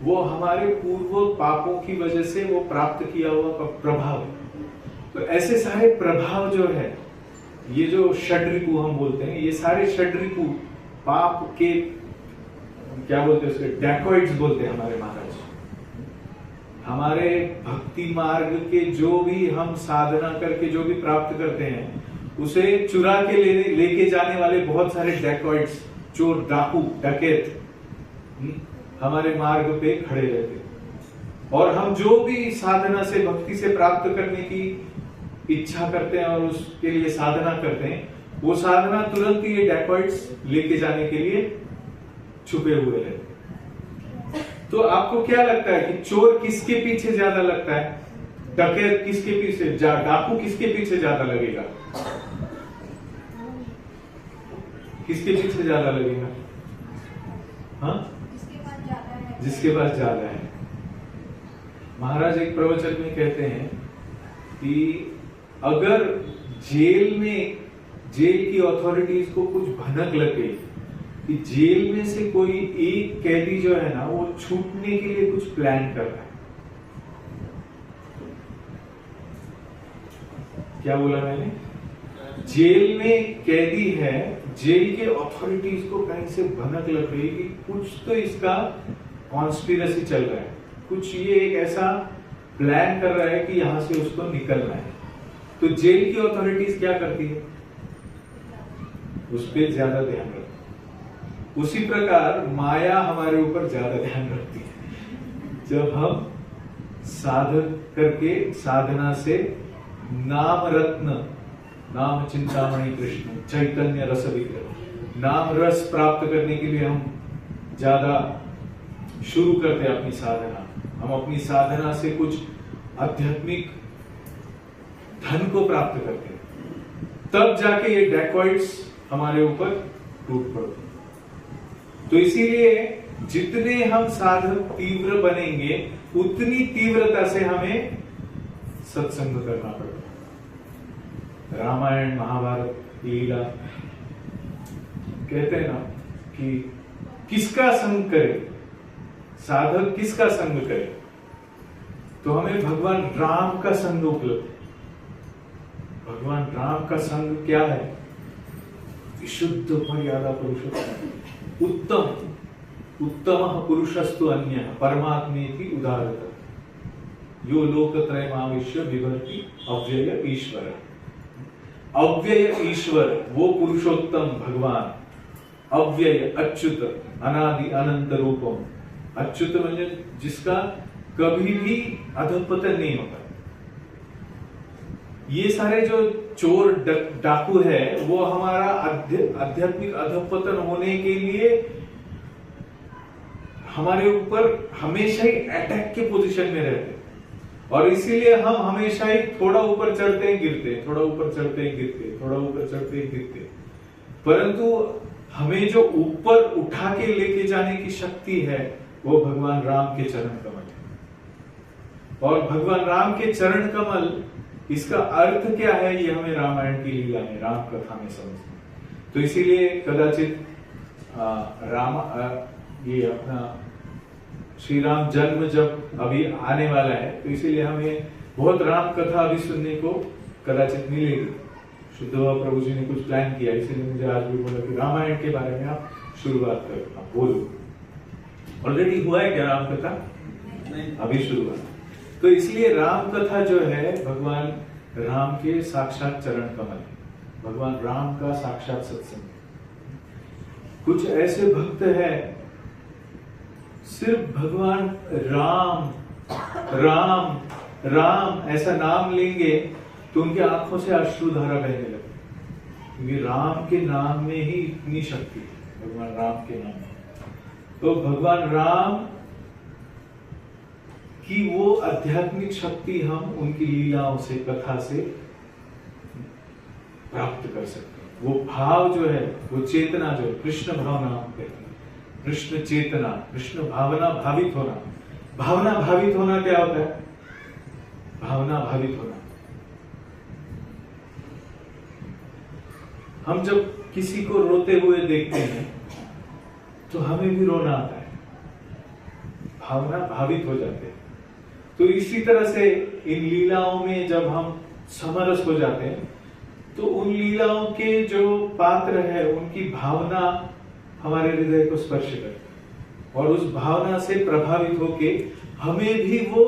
वो हमारे पूर्व पापों की वजह से वो प्राप्त किया हुआ प्रभाव है। तो ऐसे सारे प्रभाव जो है, ये जो षड्रिपु हम बोलते हैं, ये सारे षड्रिपु पाप के, क्या बोलते हैं उसके, डैकोइड्स बोलते हैं हमारे महाराज। हमारे भक्ति मार्ग के जो भी हम साधना करके जो भी प्राप्त करते हैं, उसे चुरा के लेके जाने वाले बहुत सारे डैकोइड्स, चोर, डाकू, डकैत हमारे मार्ग पे खड़े रहते हैं। और हम जो भी साधना से, भक्ति से प्राप्त करने की इच्छा करते हैं और उसके लिए साधना करते हैं, वो साधना तुरंत ही ये डैकोइड्स लेके जाने के लिए छुपे हुए रहते हैं। तो आपको क्या लगता है कि चोर किसके पीछे ज्यादा लगता है? डकैत किसके पीछे, डाकू किसके पीछे ज्यादा लगेगा? किसके पीछे ज्यादा लगेगा? हाँ, जिसके पास ज्यादा है। महाराज एक प्रवचन में कहते हैं कि अगर जेल की अथॉरिटीज को कुछ भनक लग गई कि जेल में से कोई एक कैदी जो है ना, वो छूटने के लिए कुछ प्लान कर रहा है। क्या बोला मैंने? जेल में कैदी है, जेल के अथॉरिटीज को कहीं से भनक लग गई कि कुछ तो इसका कॉन्स्पिरेसी चल रहा है, कुछ ये एक ऐसा प्लान कर रहा है कि यहां से उसको निकलना है। तो जेल की अथॉरिटीज क्या करती है? उस पर ज्यादा ध्यान रखती है। उसी प्रकार माया हमारे ऊपर ज्यादा ध्यान रखती है। जब हम साधन करके, साधना से नाम रत्न, नाम चिंतामणि कृष्ण चैतन्य रस विग्रह, नाम रस प्राप्त करने के लिए हम ज्यादा शुरू करते हैं अपनी साधना। हम अपनी साधना से कुछ आध्यात्मिक धन को प्राप्त करते हैं, तब जाके ये डैकोइड्स हमारे ऊपर टूट पड़ते हैं। तो इसीलिए जितने हम साधक तीव्र बनेंगे, उतनी तीव्रता से हमें सत्संग करना पड़ेगा। रामायण, महाभारत, लीला, कहते हैं ना कि किसका संग करे, साधक किसका संग करे, तो हमें भगवान राम का संग उपलब्ध है। भगवान राम का संग क्या है? विशुद्ध मर्यादा पुरुषोत्तम, उत्तम उत्तम पुरुषस्तु अन्य परमात्मेति उदारता, यो लोकत्रयमाविश्य बिभर्ति अव्यय ईश्वर। अव्यय ईश्वर वो पुरुषोत्तम भगवान, अव्यय अच्युत, अनादि अनंत रूपम। अच्युत म्हणजे जिसका कभी भी अधपतन नहीं होता। ये सारे जो चोर डाकू है, वो हमारा आध्यात्मिक अधपतन होने के लिए हमारे ऊपर हमेशा ही अटैक के पोजीशन में रहते हैं, और इसीलिए हम हमेशा ही थोड़ा ऊपर चढ़ते हैं गिरते, थोड़ा ऊपर चढ़ते हैं गिरते, थोड़ा ऊपर चढ़ते हैं गिरते। परंतु हमें जो ऊपर उठा के लेके जाने की शक्ति है वो भगवान राम के चरण कमल है। और भगवान राम के चरण कमल, इसका अर्थ क्या है ये हमें रामायण की लीला में, राम कथा में समझना। तो इसीलिए कदाचित ये अपना श्री राम जन्म जब अभी आने वाला है, तो इसीलिए हमें बहुत राम कथा अभी सुनने को कदाचित मिलेगी। शुद्ध बाबा प्रभु जी ने कुछ प्लान किया, इसीलिए मुझे आज भी बोला कि रामायण के बारे में आप शुरुआत करो, आप बोलो। ऑलरेडी हुआ है क्या राम कथा? नहीं, अभी शुरुआत। तो इसलिए राम कथा जो है भगवान राम के साक्षात चरण कमल है, भगवान राम का साक्षात सत्संग है। कुछ ऐसे भक्त हैं सिर्फ भगवान राम राम राम ऐसा नाम लेंगे तो उनकी आंखों से अश्रुधारा बहने लगती, क्योंकि राम के नाम में ही इतनी शक्ति है, भगवान राम के नाम में। तो भगवान राम की वो आध्यात्मिक शक्ति हम उनकी लीलाओं से, कथा से प्राप्त कर सकते हैं। वो भाव जो है, वो चेतना जो है, कृष्ण भावना हम कहते हैं, कृष्ण चेतना, कृष्ण भावना, भावित होना। भावना भावित होना क्या होता है? भावना भावित होना, हम जब किसी को रोते हुए देखते हैं तो हमें भी रोना आता है, भावना भावित हो जाते हैं। तो इसी तरह से इन लीलाओं में जब हम समरस हो जाते हैं तो उन लीलाओं के जो पात्र है उनकी भावना हमारे हृदय को स्पर्श करती है, और उस भावना से प्रभावित होके हमें भी वो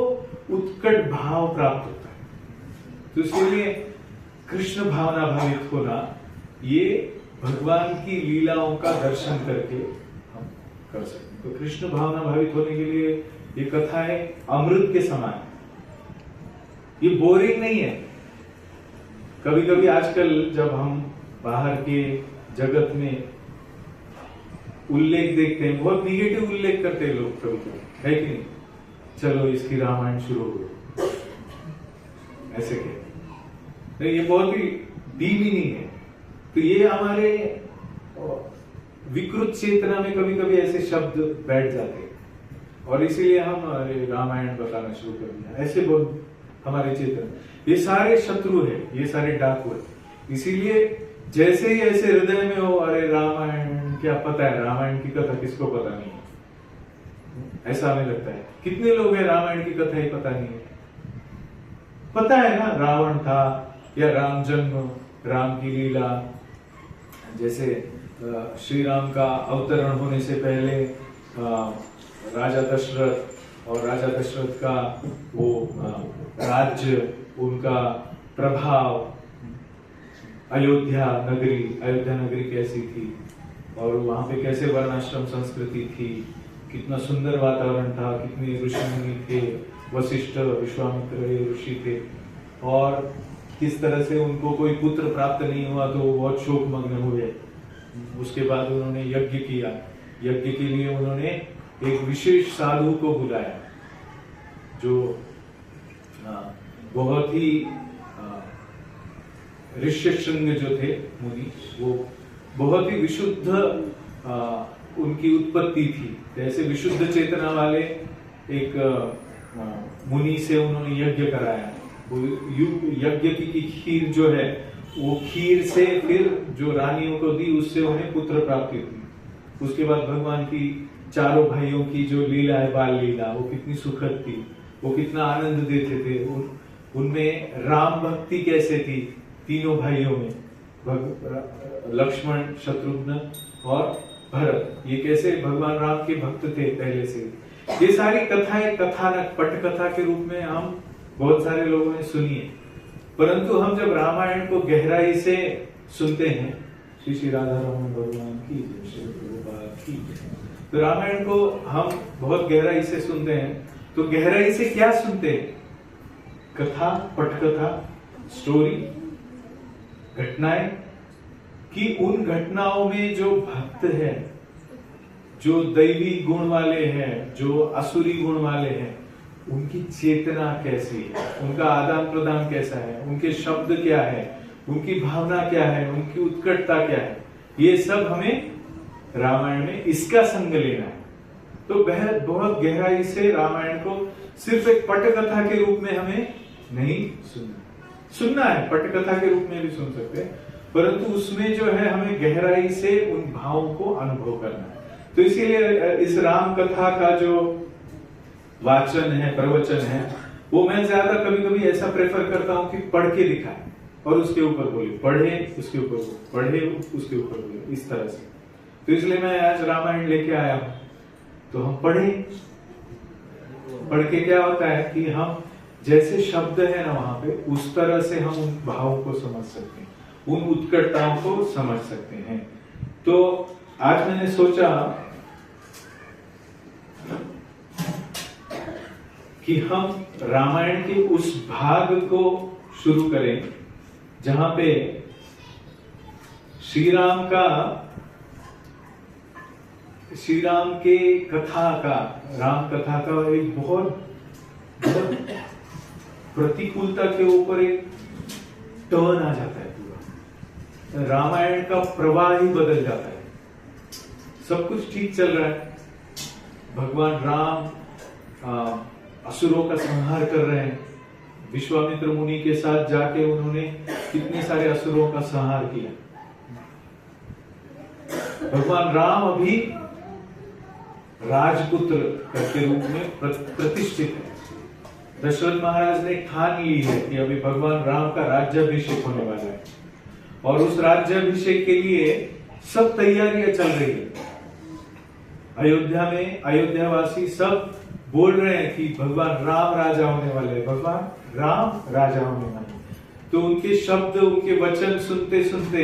उत्कट भाव प्राप्त होता है। तो इसलिए कृष्ण भावना भावित होना, ये भगवान की लीलाओं का दर्शन करके हम कर सकते हैं। तो कृष्ण भावना भावित होने के लिए ये कथाएं अमृत के समान है, ये बोरिंग नहीं है। कभी कभी आजकल जब हम बाहर के जगत में उल्लेख देखते हैं, बहुत निगेटिव उल्लेख करते हैं लोग कभी कभी, है कि नहीं? चलो इसकी रामायण शुरू हो, ऐसे कहते, तो ये बहुत ही डीमीनिंग है। तो ये हमारे विकृत चेतना में कभी कभी ऐसे शब्द बैठ जाते हैं, और इसीलिए हम रामायण बताना शुरू कर दिया, ऐसे बहुत हमारे चेतन। ये सारे शत्रु है, ये सारे डाकू है। इसीलिए जैसे ही ऐसे हृदय में हो, अरे रामायण क्या पता है, रामायण की कथा किसको पता नहीं है, ऐसा हमें लगता है। कितने लोग हैं रामायण की कथा ही पता नहीं है? पता है ना, रावण था, या राम जन्म, राम की लीला, जैसे श्री राम का अवतरण होने से पहले राजा दशरथ, और राजा दशरथ का वो राज्य, उनका प्रभाव, अयोध्या नगरी कैसी थी, और वहां पे कैसे वर्णाश्रम संस्कृति थी, कितना सुंदर वातावरण था, कितने ऋषि मुनि थे, वशिष्ठ विश्वामित्र ऋषि थे, और किस तरह से उनको कोई पुत्र प्राप्त नहीं हुआ तो बहुत शोक मग्न हुए। उसके बाद उन्होंने यज्ञ किया, यज्ञ के लिए उन्होंने एक विशेष साधु को बुलाया, जो बहुत ही ऋष्यशृंग जो थे मुनि, वो बहुत ही विशुद्ध उनकी उत्पत्ति थी। ऐसे विशुद्ध चेतना वाले एक मुनि से उन्होंने यज्ञ कराया। वो यज्ञ की खीर जो है, वो खीर से फिर जो रानियों को दी, उससे उन्हें पुत्र प्राप्ति हुई। उसके बाद भगवान की चारों भाइयों की जो लीला है, बाल लीला, वो कितनी सुखद थी, वो कितना आनंद देते थे। उनमें राम भक्ति कैसे थी, तीनों भाइयों में, लक्ष्मण, शत्रुघ्न और भरत, ये कैसे भगवान राम के भक्त थे पहले से। ये सारी कथाएं कथानक, पटकथा के रूप में हम बहुत सारे लोगों ने सुनी है, परंतु हम जब रामायण को गहराई से सुनते हैं, श्री श्री राधा रमन भगवान की जय, तो रामायण को हम बहुत गहराई से सुनते हैं। तो गहराई से क्या सुनते हैं? कथा, पटकथा, स्टोरी, घटनाएं, कि उन घटनाओं में जो भक्त है, जो दैवी गुण वाले हैं, जो असुरी गुण वाले हैं, उनकी चेतना कैसी है, उनका आदान प्रदान कैसा है, उनके शब्द क्या है, उनकी भावना क्या है, उनकी उत्कटता क्या है, ये सब हमें रामायण में इसका संग लेना है। तो बहुत गहराई से रामायण को सिर्फ एक पटकथा के रूप में हमें नहीं सुनना है, पटकथा के रूप में भी सुन सकते हैं, परंतु उसमें जो है हमें गहराई से उन भावों को अनुभव करना है। तो इसीलिए इस राम कथा का जो वाचन है, प्रवचन है, वो मैं ज्यादा कभी कभी ऐसा प्रेफर करता हूं कि पढ़ के दिखाए और उसके ऊपर बोले, पढ़े उसके ऊपर बोले, पढ़े उसके ऊपर बोले, इस तरह से। तो इसलिए मैं आज रामायण लेके आया हूं। तो हम पढ़ के क्या होता है कि हम जैसे शब्द है ना वहां पे, उस तरह से हम उन भावों को समझ सकते हैं, उन उत्कटताओं को समझ सकते हैं। तो आज मैंने सोचा कि हम रामायण के उस भाग को शुरू करें जहां पे श्री राम के कथा का, राम कथा का एक बहुत प्रतिकूलता के ऊपर एक टर्न आ जाता है। पूरा रामायण का प्रवाह ही बदल जाता है। सब कुछ ठीक चल रहा है, भगवान राम असुरों का संहार कर रहे हैं, विश्वामित्र मुनि के साथ जाके उन्होंने कितने सारे असुरों का संहार किया। भगवान राम अभी राजपुत्र के रूप में प्रतिष्ठित है। दशरथ महाराज ने ठान ली है कि अभी भगवान राम का राज्याभिषेक होने वाला है, और उस राज्याभिषेक के लिए सब तैयारियां चल रही है। अयोध्या में अयोध्यावासी सब बोल रहे हैं कि भगवान राम राजा होने वाले हैं, भगवान राम राजा होने वाले। तो उनके शब्द, उनके वचन सुनते सुनते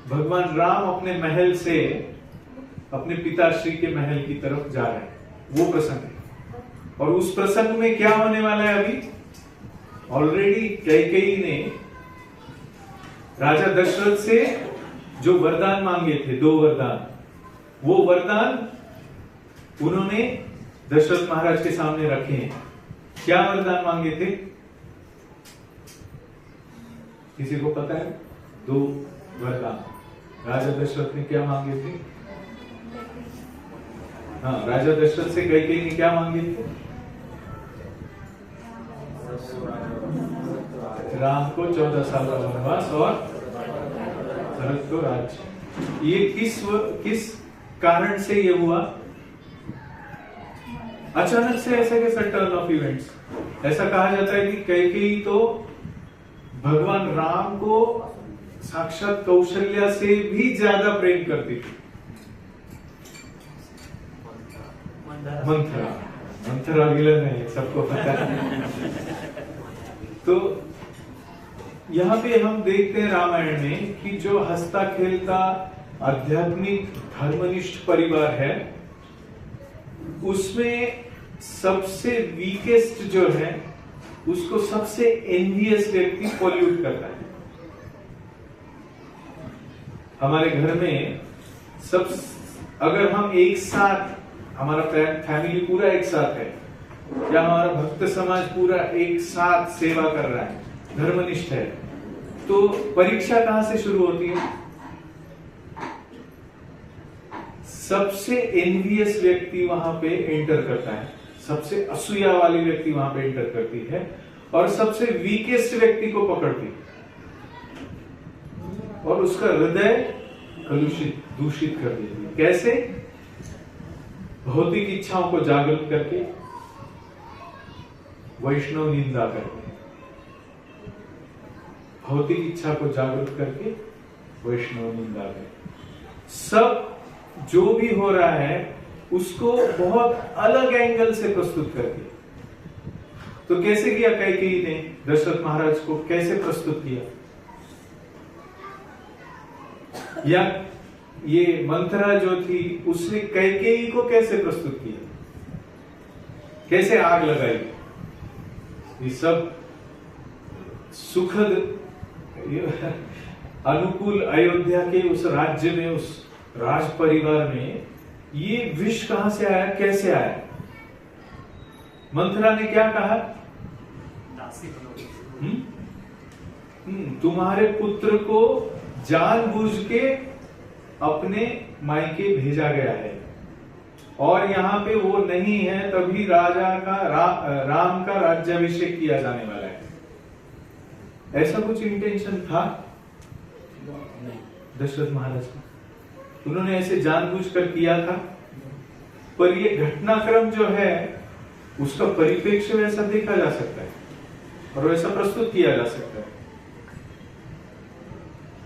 भगवान राम अपने महल से अपने पिताश्री के महल की तरफ जा रहे हैं। वो प्रसंग है, और उस प्रसंग में क्या होने वाला है, अभी ऑलरेडी कैकेयी ने राजा दशरथ से जो वरदान मांगे थे, 2 वरदान, वो वरदान उन्होंने दशरथ महाराज के सामने रखे हैं। क्या वरदान मांगे थे, किसी को पता है? 2 वरदान राजा दशरथ ने क्या मांगे थे? हाँ, राजा दशरथ से कैकेयी ने क्या मांगे थे? राम को 14 साल का वनवास और भरत को राज्य। ये किस कारण से ये हुआ? अचानक से ऐसा कैसा टर्न ऑफ इवेंट्स? ऐसा कहा जाता है कि कैकेयी तो भगवान राम को साक्षात कौशल्या से भी ज्यादा प्रेम करती थी। मंथरा विलन है, सबको पता है। तो यहाँ पे हम देखते हैं रामायण में कि जो हंसता खेलता आध्यात्मिक धर्मनिष्ठ परिवार है, उसमें सबसे वीकेस्ट जो है, उसको सबसे एनवियस व्यक्ति पॉल्यूट करता है। हमारे घर में सब, अगर हम एक साथ, हमारा फैमिली पूरा एक साथ है, या हमारा भक्त समाज पूरा एक साथ सेवा कर रहा है, धर्मनिष्ठ है, तो परीक्षा कहां से शुरू होती है? सबसे एनवियस व्यक्ति वहां पे एंटर करता है, सबसे असूया वाली व्यक्ति वहां पे एंटर करती है, और सबसे वीकेस्ट व्यक्ति को पकड़ती है और उसका हृदय कलुषित, दूषित कर देती है। कैसे? भौतिक इच्छाओं को जागृत करके, वैष्णव निंदा करके, भौतिक इच्छा को जागृत करके वैष्णव निंदा करके, सब जो भी हो रहा है उसको बहुत अलग एंगल से प्रस्तुत करके। तो कैसे किया कैकेयी ने दशरथ महाराज को, कैसे प्रस्तुत किया? या ये मंथरा जो थी, उसने कैकेयी को कैसे प्रस्तुत किया, कैसे आग लगाई? ये सब सुखद अनुकूल अयोध्या के उस राज्य में, उस राज परिवार में ये विष कहां से आया, कैसे आया? मंथरा ने क्या कहा? तुम्हारे पुत्र को जानबूझ के अपने मायके भेजा गया है और यहाँ पे वो नहीं है, तभी राजा का राम का राज्याभिषेक किया जाने वाला है। ऐसा कुछ इंटेंशन था दशरथ महाराज का? उन्होंने ऐसे जानबूझकर किया था? पर ये घटनाक्रम जो है उसका परिप्रेक्ष्य वैसा देखा जा सकता है और वैसा प्रस्तुत किया जा सकता है।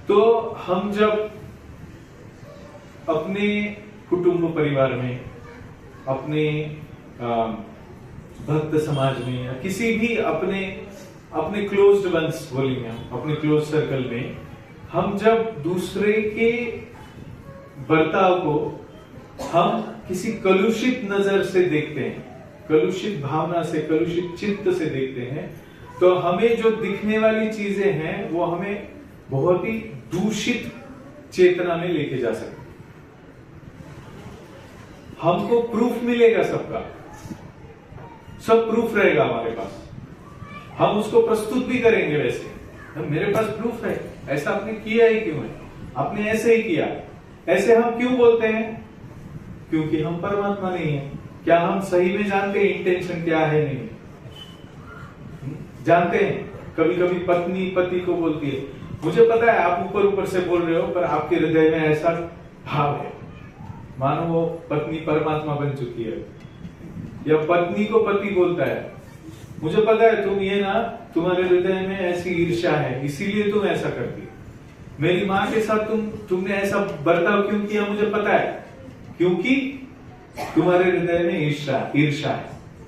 तो हम जब अपने कुटुंब परिवार में, अपने भक्त समाज में या किसी भी अपने क्लोज्ड वंस बोलेंगे हम, अपने क्लोज सर्कल में, हम जब दूसरे के बर्ताव को हम किसी कलुषित नजर से देखते हैं, कलुषित भावना से, कलुषित चित्त से देखते हैं, तो हमें जो दिखने वाली चीजें हैं वो हमें बहुत ही दूषित चेतना में लेके जा सकते। हमको प्रूफ मिलेगा, सबका सब प्रूफ रहेगा हमारे पास, हम उसको प्रस्तुत भी करेंगे वैसे, मेरे पास प्रूफ है, ऐसा आपने किया ही क्यों है, आपने ऐसे ही किया। ऐसे हम क्यों बोलते हैं? क्योंकि हम परमात्मा नहीं है। क्या हम सही में जानते हैं इंटेंशन क्या है? नहीं जानते हैं। कभी कभी पत्नी पति को बोलती है, मुझे पता है आप ऊपर ऊपर से बोल रहे हो, पर आपके हृदय में ऐसा भाव है, मानो वो पत्नी परमात्मा बन चुकी है। या पत्नी को पति बोलता है, मुझे पता है तुम ये ना, तुम्हारे हृदय में ऐसी ईर्ष्या है, इसीलिए तुम ऐसा करती। मेरी माँ के साथ तुमने ऐसा बर्ताव क्यों किया, मुझे पता है, क्योंकि तुम्हारे हृदय में ईर्ष्या है,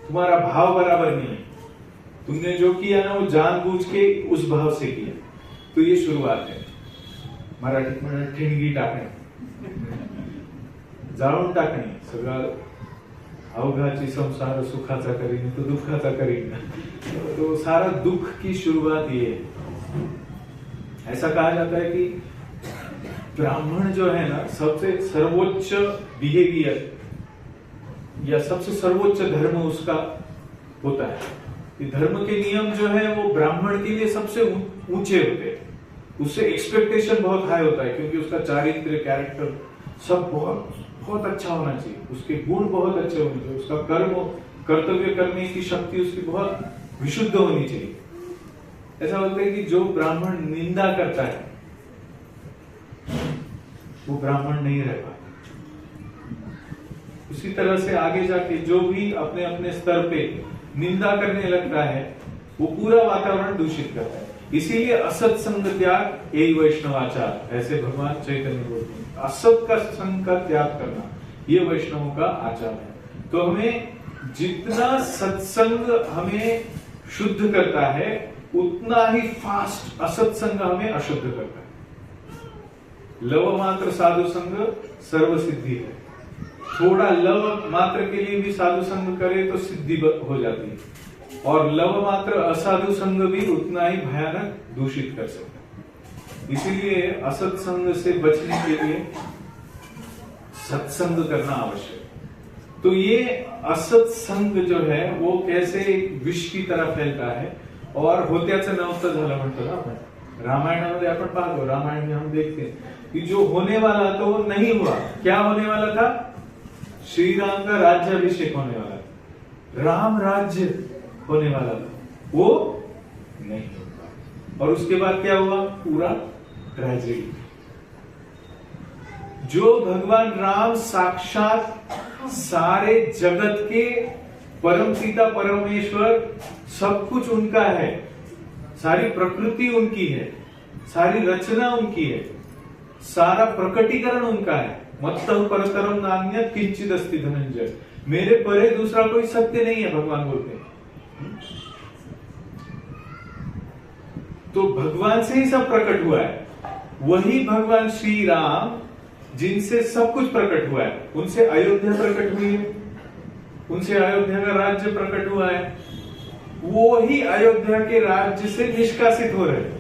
तुम्हारा भाव बराबर नहीं है, तुमने जो किया ना वो जानबूझ के उस भाव से किया। तो ये शुरुआत है। मराठीत म्हणतात ठिणगी टाकणे, जाळून टाकणे, सगळं अवघाची संसार सुखाचा करीन तो दुखाचा करीन। तो सारा दुख की शुरुआत ये है। ऐसा कहा जाता है कि ब्राह्मण जो है ना, सबसे सर्वोच्च बिहेवियर या सबसे सर्वोच्च धर्म उसका होता है। धर्म के नियम जो है वो ब्राह्मण के लिए सबसे ऊंचे होते हैं, उससे एक्सपेक्टेशन बहुत हाई होता है, क्योंकि उसका चारित्र्य, कैरेक्टर सब बहुत अच्छा होना चाहिए, उसके गुण बहुत अच्छे होने चाहिए, उसका कर्तव्य करने की शक्ति उसकी बहुत विशुद्ध होनी चाहिए। ऐसा बोलते हैं कि जो ब्राह्मण निंदा करता है वो ब्राह्मण नहीं रह पाता। उसी तरह से आगे जाके जो भी अपने अपने स्तर पे निंदा करने लगता है वो पूरा वातावरण दूषित करता है। इसीलिए असत संग त्याग यही वैष्णवाचार, ऐसे भगवान चैतन्य बोलते हैं, असत का संग का त्याग करना ये वैष्णवों का आचार है। तो हमें जितना सत्संग हमें शुद्ध करता है उतना ही फास्ट असत्संग हमें अशुद्ध करता है। लव मात्र साधु संग सर्व सिद्धि है। थोड़ा लव मात्र के लिए भी साधु संग करे तो सिद्धि हो जाती है, और लव मात्र असाधु संग भी उतना ही भयानक दूषित कर सकता है। इसीलिए असत्संग से बचने के लिए सत्संग करना आवश्यक है। तो ये असत्संग जो है वो कैसे विष की तरह फैलता है, और होत्याचं नव्हतं झालं म्हणतो ना आपण। रामायणामध्ये आपण पाहतो, रामायण में हम देखते हैं कि जो होने वाला तो वो नहीं हुआ। क्या होने वाला था? श्री राम का राज्याभिषेक होने वाला था, राम राज्य होने वाला था, वो नहीं हुआ। और उसके बाद क्या हुआ? पूरा ट्रेजेडी। जो भगवान राम साक्षात सारे जगत के परम पिता परमेश्वर, सब कुछ उनका है, सारी प्रकृति उनकी है, सारी रचना उनकी है, सारा प्रकटीकरण उनका है। मत्तः परतरम नान्य किंचित अस्ति धनंजय, मेरे परे दूसरा कोई सत्य नहीं है, भगवान बोलते हैं। तो भगवान से ही सब प्रकट हुआ है। वही भगवान श्री राम जिनसे सब कुछ प्रकट हुआ है, उनसे अयोध्या प्रकट हुई है, उनसे अयोध्या का राज्य प्रकट हुआ है, वो ही अयोध्या के राज्य से निष्कासित हो रहे हैं।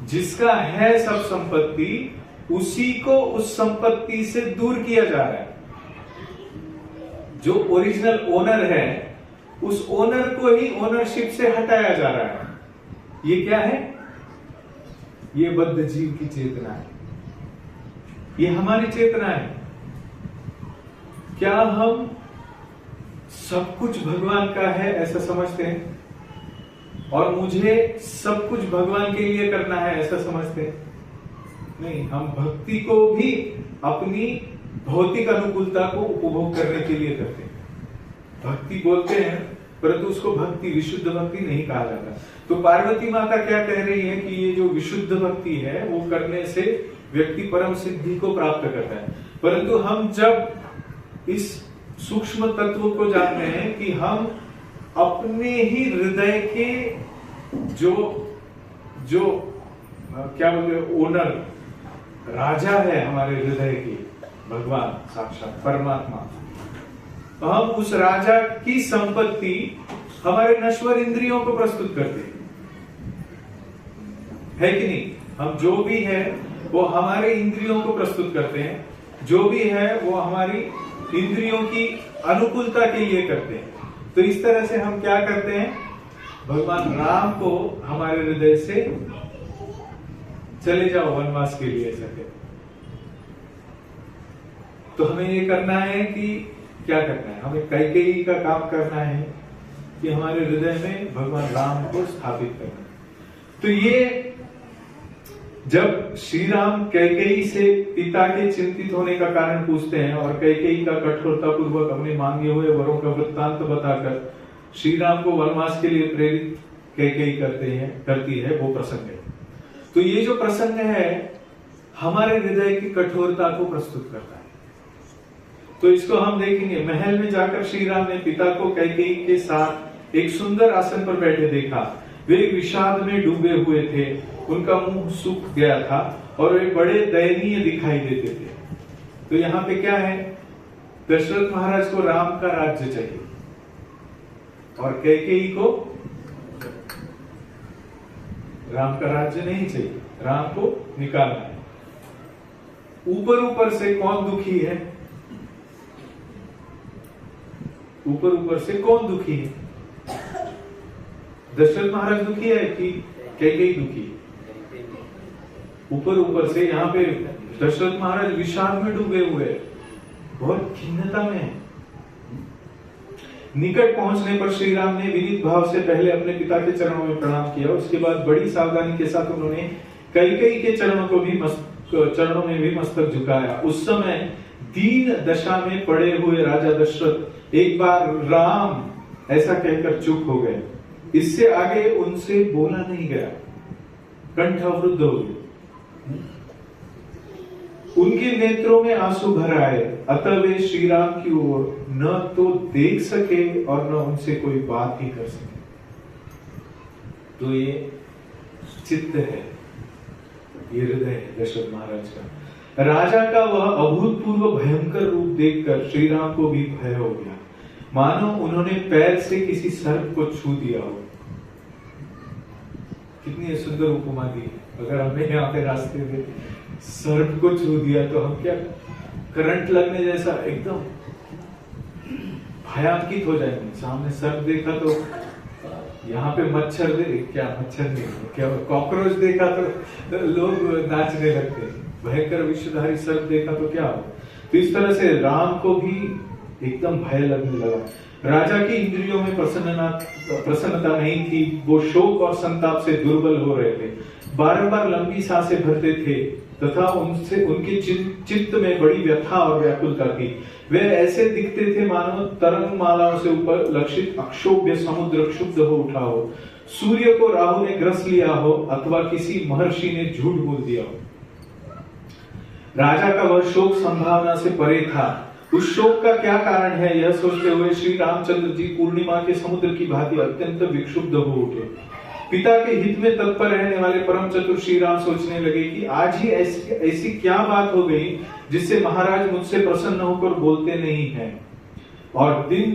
जिसका है सब संपत्ति, उसी को उस संपत्ति से दूर किया जा रहा है। जो ओरिजिनल ओनर है उस ओनर को ही ओनरशिप से हटाया जा रहा है। ये क्या है? ये बद्ध जीव की चेतना है, ये हमारी चेतना है। क्या हम सब कुछ भगवान का है ऐसा समझते हैं और मुझे सब कुछ भगवान के लिए करना है ऐसा समझते हैं? नहीं, हम भक्ति को भी अपनी भौतिक अनुकूलता को उपभोग करने के लिए करते हैं। भक्ति बोलते हैं परंतु उसको भक्ति, विशुद्ध भक्ति नहीं कहा जाता। तो पार्वती माता क्या कह रही है कि ये जो विशुद्ध भक्ति है वो करने से व्यक्ति परम सिद्धि को प्राप्त करता है। परंतु हम जब इस सूक्ष्म तत्व को जानते हैं कि हम अपने ही हृदय के जो क्या बोलते ओनर, राजा है हमारे हृदय की, भगवान साक्षात परमात्मा, तो हम उस राजा की संपत्ति हमारे नश्वर इंद्रियों को प्रस्तुत करते हैं, है कि नहीं? हम जो भी है वो हमारे इंद्रियों को प्रस्तुत करते हैं, जो भी है वो हमारी इंद्रियों की अनुकूलता के लिए करते हैं। तो इस तरह से हम क्या करते हैं, भगवान राम को हमारे हृदय से चले जाओ वनवास के लिए ऐसा कहते हैं। तो हमें ये करना है कि क्या करना है, हमें कैकेयी का काम करना है कि हमारे हृदय में भगवान राम को स्थापित करना है। तो ये जब श्री राम कैकेयी से पिता के चिंतित होने का कारण पूछते हैं और कैकेयी का कठोरता पूर्वक अपने मांगे हुए वरों का वृत्तांत बताकर श्री राम को वनवास के लिए प्रेरित कैकेयी करती है, वो प्रसंग है। तो ये जो प्रसंग है हमारे हृदय की कठोरता को प्रस्तुत करता है। तो इसको हम देखेंगे। महल में जाकर श्री राम ने पिता को कैकेयी के साथ एक सुंदर आसन पर बैठे देखा। वे विषाद में डूबे हुए थे, उनका मुंह सूख गया था और वे बड़े दयनीय दिखाई देते थे। तो यहाँ पे क्या है, दशरथ महाराज को राम का राज्य चाहिए और कैकेयी को राम का राज्य नहीं चाहिए, राम को निकालना है। ऊपर ऊपर से कौन दुखी है? ऊपर ऊपर से कौन दुखी है? दशरथ महाराज दुखी है कि कैकेयी दुखी है? ऊपर ऊपर से यहाँ पे दशरथ महाराज विषाद में डूबे हुए, बहुत खिन्नता में है। निकट पहुंचने पर श्री राम ने विनीत भाव से पहले अपने पिता के चरणों में प्रणाम किया। उसके बाद बड़ी सावधानी के साथ उन्होंने कैकेयी के चरणों में भी मस्तक झुकाया। उस समय दीन दशा में पड़े हुए राजा दशरथ एक बार राम ऐसा कहकर चुप हो गए। इससे आगे उनसे बोला नहीं गया, कंठ अवरुद्ध हो गए। उनके नेत्रों में आंसू भर आए, अतः वे श्री राम की ओर न तो देख सके और न उनसे कोई बात ही कर सके। तो ये चित्त है, ये हृदय है दशरथ महाराज का। राजा का वह अभूतपूर्व भयंकर रूप देखकर श्री राम को भी भय हो गया, मानो उन्होंने पैर से किसी सर्प को छू दिया हो। कितनी सुंदर उपमा दी है। अगर हमने यहाँ पे रास्ते में सर्प को छू दिया तो हम क्या, करंट लगने जैसा एकदम भयांकित हो जाएंगे। सामने सर्प देखा तो यहाँ पे मच्छर क्या मच्छर नहीं, क्या कॉकरोच देखा तो लोग नाचने लगते हैं। भयंकर विषधारी सर्प देखा तो क्या हो। तो इस तरह से राम को भी एकदम भय लगने लगा। राजा की इंद्रियों में प्रसन्नता नहीं थी, वो शोक और संताप से दुर्बल हो रहे थे, बारंबार लंबी सांसें भरते थे तथा उनके चित्त में बड़ी व्यथा और व्याकुलता थी। वे ऐसे दिखते थे मानो तरंग मालाओं से ऊपर लक्षित अक्षोभ्य समुद्र क्षुब्ध हो उठा हो, सूर्य को राहु ने ग्रस लिया हो अथवा किसी महर्षि ने झूठ बोल दिया हो। राजा का वह शोक संभावना से परे था। उस शोक का क्या कारण है, यह सोचते हुए श्री रामचंद्र जी पूर्णिमा के समुद्र की भांति अत्यंत विक्षुब्ध हो उठे। पिता के हित में तत्पर रहने वाले परम चतुर श्री राम सोचने लगे कि आज ही ऐसी क्या बात हो गई जिससे महाराज मुझसे प्रसन्न होकर बोलते नहीं हैं। और दिन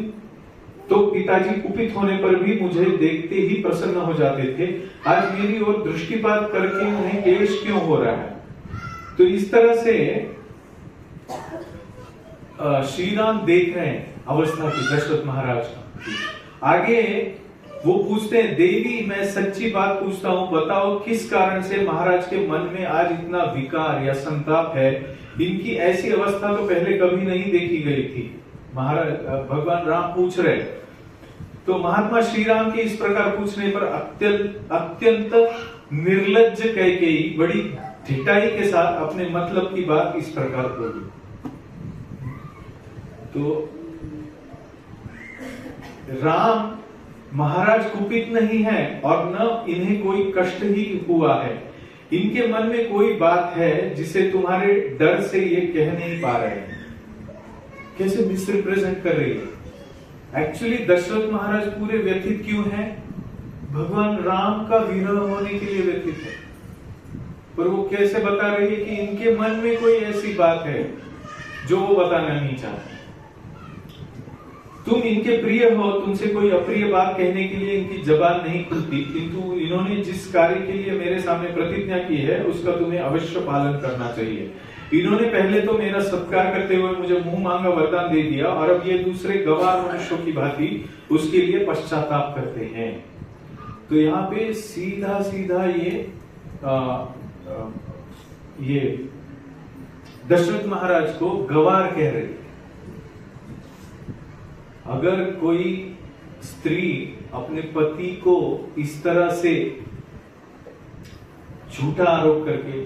तो पिताजी कुपित होने पर भी मुझे देखते ही प्रसन्न हो जाते थे, आज मेरी ओर दृष्टिपात करके उन्हें क्लेश क्यों हो रहा है। तो इस तरह से श्री राम देख रहे हैं अवस्था की दशरथ महाराज का। आगे वो पूछते हैं, देवी मैं सच्ची बात पूछता हूँ, बताओ किस कारण से महाराज के मन में आज इतना विकार या संताप है। इनकी ऐसी अवस्था तो पहले कभी नहीं देखी गई थी। महाराज भगवान राम पूछ रहे, तो महात्मा श्री राम के इस प्रकार पूछने पर अत्यंत निर्लज्ज कैकेयी बड़ी ढिठाई के साथ अपने मतलब की बात इस प्रकार बोली। तो राम महाराज कुपित नहीं है और न इन्हें कोई कष्ट ही हुआ है। इनके मन में कोई बात है जिसे तुम्हारे डर से ये कह नहीं पा रहे हैं। कैसे मिसरिप्रेजेंट कर रही है। एक्चुअली दशरथ महाराज पूरे व्यथित क्यों हैं? भगवान राम का विरह होने के लिए व्यथित है, पर वो कैसे बता रही है कि इनके मन में कोई ऐसी बात है जो वो बताना नहीं चाहते। तुम इनके प्रिय हो, तुमसे कोई अप्रिय बात कहने के लिए इनकी जबान नहीं खुलती, किंतु इन्होंने जिस कार्य के लिए मेरे सामने प्रतिज्ञा की है उसका तुम्हें अवश्य पालन करना चाहिए। इन्होंने पहले तो मेरा सत्कार करते हुए मुझे मुंह मांगा वरदान दे दिया और अब ये दूसरे गवार मनुष्यों की भांति उसके लिए पश्चाताप करते हैं। तो यहाँ पे सीधा सीधा ये दशरथ महाराज को गवार कह रहे थे। अगर कोई स्त्री अपने पति को इस तरह से झूठा आरोप करके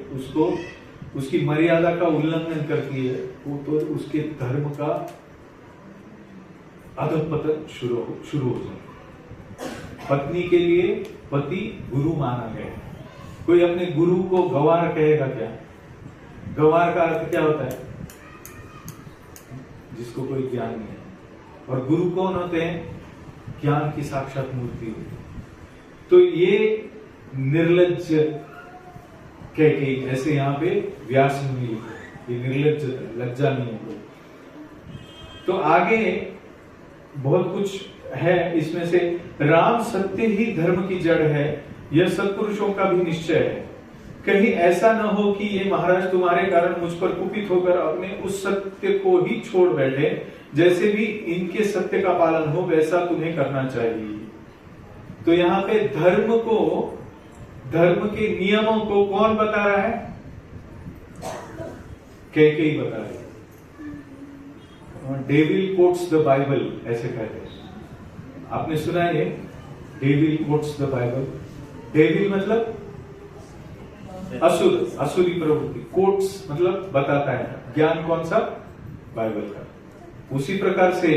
उसकी मर्यादा का उल्लंघन करती है, वो तो उसके धर्म का अधःपतन शुरू हो जाए। पत्नी के लिए पति गुरु माना गया है। कोई अपने गुरु को गवार कहेगा क्या? गवार का अर्थ क्या होता है? जिसको कोई ज्ञान नहीं है। और गुरु कौन होते हैं? ज्ञान की साक्षात मूर्ति होती है। तो ये निर्लज्ज कैकेयी, जैसे यहाँ पे व्यास मुनि लिखे, ये निर्लज्ज लज्जा नहीं है। तो आगे बहुत कुछ है इसमें से। राम सत्य ही धर्म की जड़ है, यह सत्पुरुषों का भी निश्चय है। कहीं ऐसा न हो कि ये महाराज तुम्हारे कारण मुझ पर कुपित होकर अपने उस सत्य को ही छोड़ बैठे। जैसे भी इनके सत्य का पालन हो वैसा तुम्हें करना चाहिए। तो यहाँ पे धर्म के नियमों को कौन बता रहा है? कैकेयी बता रही है। डेविल कोट्स द बाइबल ऐसे कहते हैं। आपने सुना है devil quotes the Bible? Devil मतलब असुर, असुरी प्रवृत्ति। कोट्स मतलब बताता है। ज्ञान कौन सा? बाइबल का। उसी प्रकार से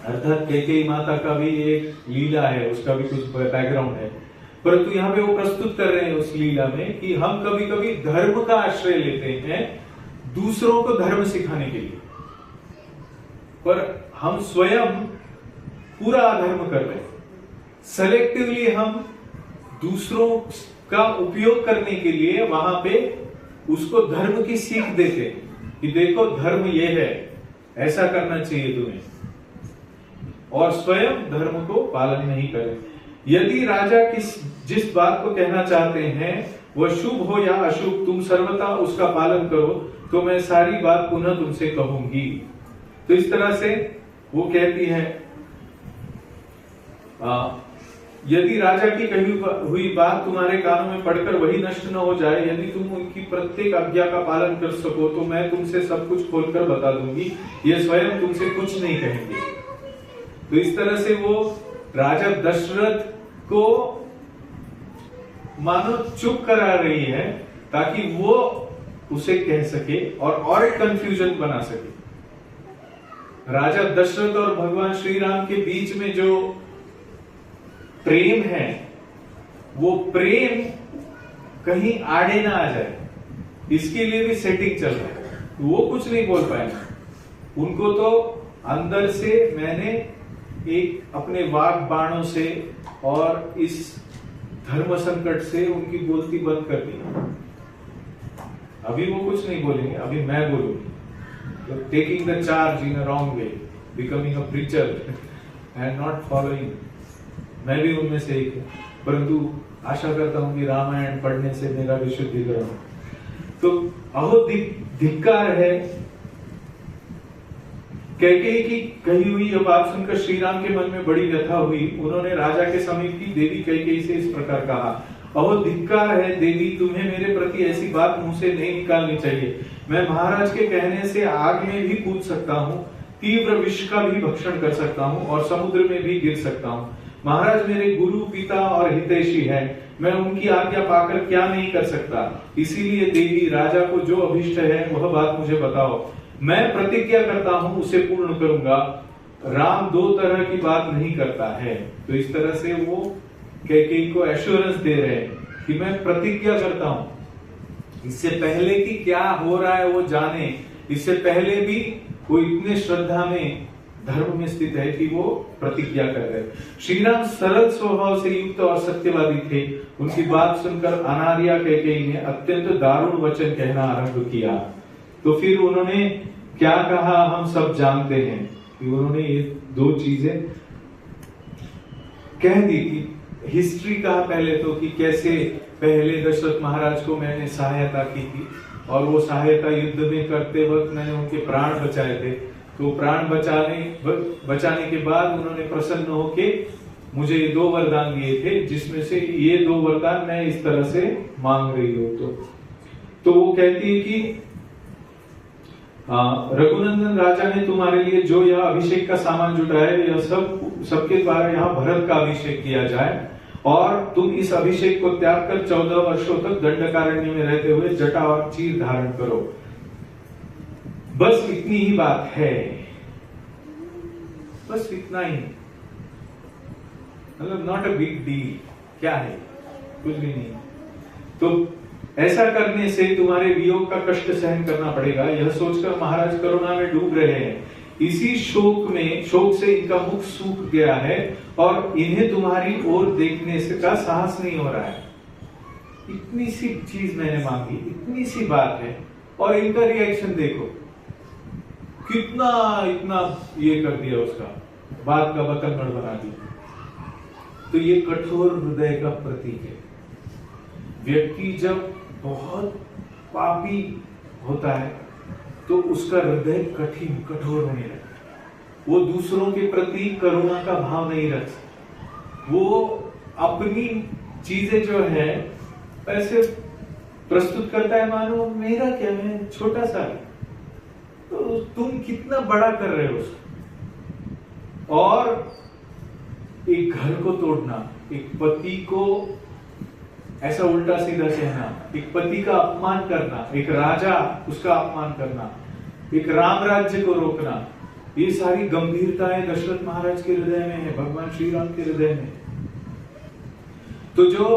अर्थात कैकेयी माता का भी एक लीला है, उसका भी कुछ बैकग्राउंड है, परंतु यहाँ पे वो प्रस्तुत कर रहे हैं उस लीला में कि हम कभी कभी धर्म का आश्रय लेते हैं दूसरों को धर्म सिखाने के लिए, पर हम स्वयं पूरा अधर्म कर रहे हैं। सेलेक्टिवली हम दूसरों का उपयोग करने के लिए वहां पे उसको धर्म की सीख देते हैं कि देखो धर्म ये है, ऐसा करना चाहिए तुम्हें, और स्वयं धर्म को पालन नहीं करें। यदि राजा जिस बात को कहना चाहते हैं वह शुभ हो या अशुभ, तुम सर्वथा उसका पालन करो, तो मैं सारी बात पुनः तुमसे कहूंगी। तो इस तरह से वो कहती है, यदि राजा की कही हुई बात तुम्हारे कानों में पड़कर वही नष्ट न हो जाए, यदि तुम उनकी प्रत्येक आज्ञा का पालन कर सको, तो मैं तुमसे सब कुछ खोलकर बता दूंगी, ये स्वयं तुमसे कुछ नहीं कहेंगे। तो इस तरह से वो राजा दशरथ को मानो चुप करा रही है ताकि वो उसे कह सके और एक कंफ्यूजन बना सके। राजा दशरथ और भगवान श्री राम के बीच में जो प्रेम है, वो प्रेम कहीं आड़े ना आ जाए, इसके लिए भी सेटिंग चल रहा है। वो कुछ नहीं बोल पाएंगे। उनको तो अंदर से मैंने एक अपने वाक बाणों से और इस धर्म संकट से उनकी बोलती बंद कर दी। अभी वो कुछ नहीं बोलेंगे, अभी मैं बोलूंगी। तो taking the charge in a wrong way, becoming a preacher and not following, मैं भी उनमें से एक हूं, परंतु आशा करता हूं कि रामायण पढ़ने से मेरा विशुद्धिकरण हो। तो अहो धिक्कार है कैकेयी की कही हुई यह बात सुनकर श्री राम के मन में बड़ी व्यथा हुई। उन्होंने राजा के समीप की देवी कैकेयी से इस प्रकार कहा, अहो धिक्कार है देवी, तुम्हें मेरे प्रति ऐसी बात मुंह से नहीं निकालनी चाहिए। मैं महाराज के कहने से आग में भी कूद सकता हूँ, तीव्र विष का भी भक्षण कर सकता हूँ और समुद्र में भी गिर सकता हूँ। महाराज मेरे गुरु, पिता और हितैषी है, मैं उनकी आज्ञा पाकर क्या नहीं कर सकता। इसीलिए देवी, राजा को जो अभिष्ट है वह बात मुझे बताओ, मैं प्रतिज्ञा करता हूँ उसे पूर्ण करूंगा। राम दो तरह की बात नहीं करता है। तो इस तरह से वो कैकेयी को एश्योरेंस दे रहे हैं कि मैं प्रतिज्ञा करता हूँ, इससे पहले कि क्या हो रहा है वो जाने, इससे पहले भी वो इतने श्रद्धा में, धर्म में स्थित है कि वो प्रतिज्ञा कर रहे। श्री राम सरल स्वभाव से युक्त और सत्यवादी थे। उनकी बात सुनकर अनार्या कैकेयी ने अत्यंत दारुण वचन कहना आरंभ किया। तो फिर उन्होंने क्या कहा हम सब जानते हैं कि उन्होंने ये दो चीजें कह दी कि हिस्ट्री कहा पहले तो कि कैसे पहले दशरथ महाराज को मैंने सहायता की थी और वो सहायता युद्ध में करते वक्त मैंने उनके प्राण बचाए थे। तो प्राण बचाने के बाद उन्होंने प्रसन्न होके मुझे ये दो वरदान दिए थे, जिसमें से ये दो वरदान मैं इस तरह से मांग रही हूं। तो वो कहती है कि रघुनंदन राजा ने तुम्हारे लिए जो यह अभिषेक का सामान जुटाया है, यह सबके द्वारा यहाँ भरत का अभिषेक किया जाए और तुम इस अभिषेक को त्याग कर 14 वर्षों तक दंडकारण्य में रहते हुए जटा और चीर धारण करो। बस इतनी ही बात है, बस इतना ही, मतलब नॉट अ बिग डील। क्या है, कुछ भी नहीं। तो ऐसा करने से तुम्हारे वियोग का कष्ट सहन करना पड़ेगा। यह सोचकर महाराज करुणा में डूब रहे हैं। इसी शोक से इनका मुख सूख गया है और इन्हें तुम्हारी ओर देखने से का साहस नहीं हो रहा है। इतनी सी चीज मैंने मांगी, इतनी सी बात है और इनका रिएक्शन देखो, कितना इतना ये कर दिया, उसका बात का बतंगड़ बना दिया। तो ये कठोर हृदय का प्रतीक है। व्यक्ति जब बहुत पापी होता है तो उसका हृदय कठिन, कठोर होने लगता है। वो दूसरों के प्रति करुणा का भाव नहीं रखता। वो अपनी चीजें जो है ऐसे प्रस्तुत करता है, मानो मेरा क्या, मैं छोटा सा, तो तुम कितना बड़ा कर रहे हो उसको। और एक घर को तोड़ना, एक पति को ऐसा उल्टा सीधा कहना, एक पति का अपमान करना, एक राजा उसका अपमान करना, एक राम राज्य को रोकना, ये सारी गंभीरताएं दशरथ महाराज के हृदय में है, भगवान श्री राम के हृदय में। तो जो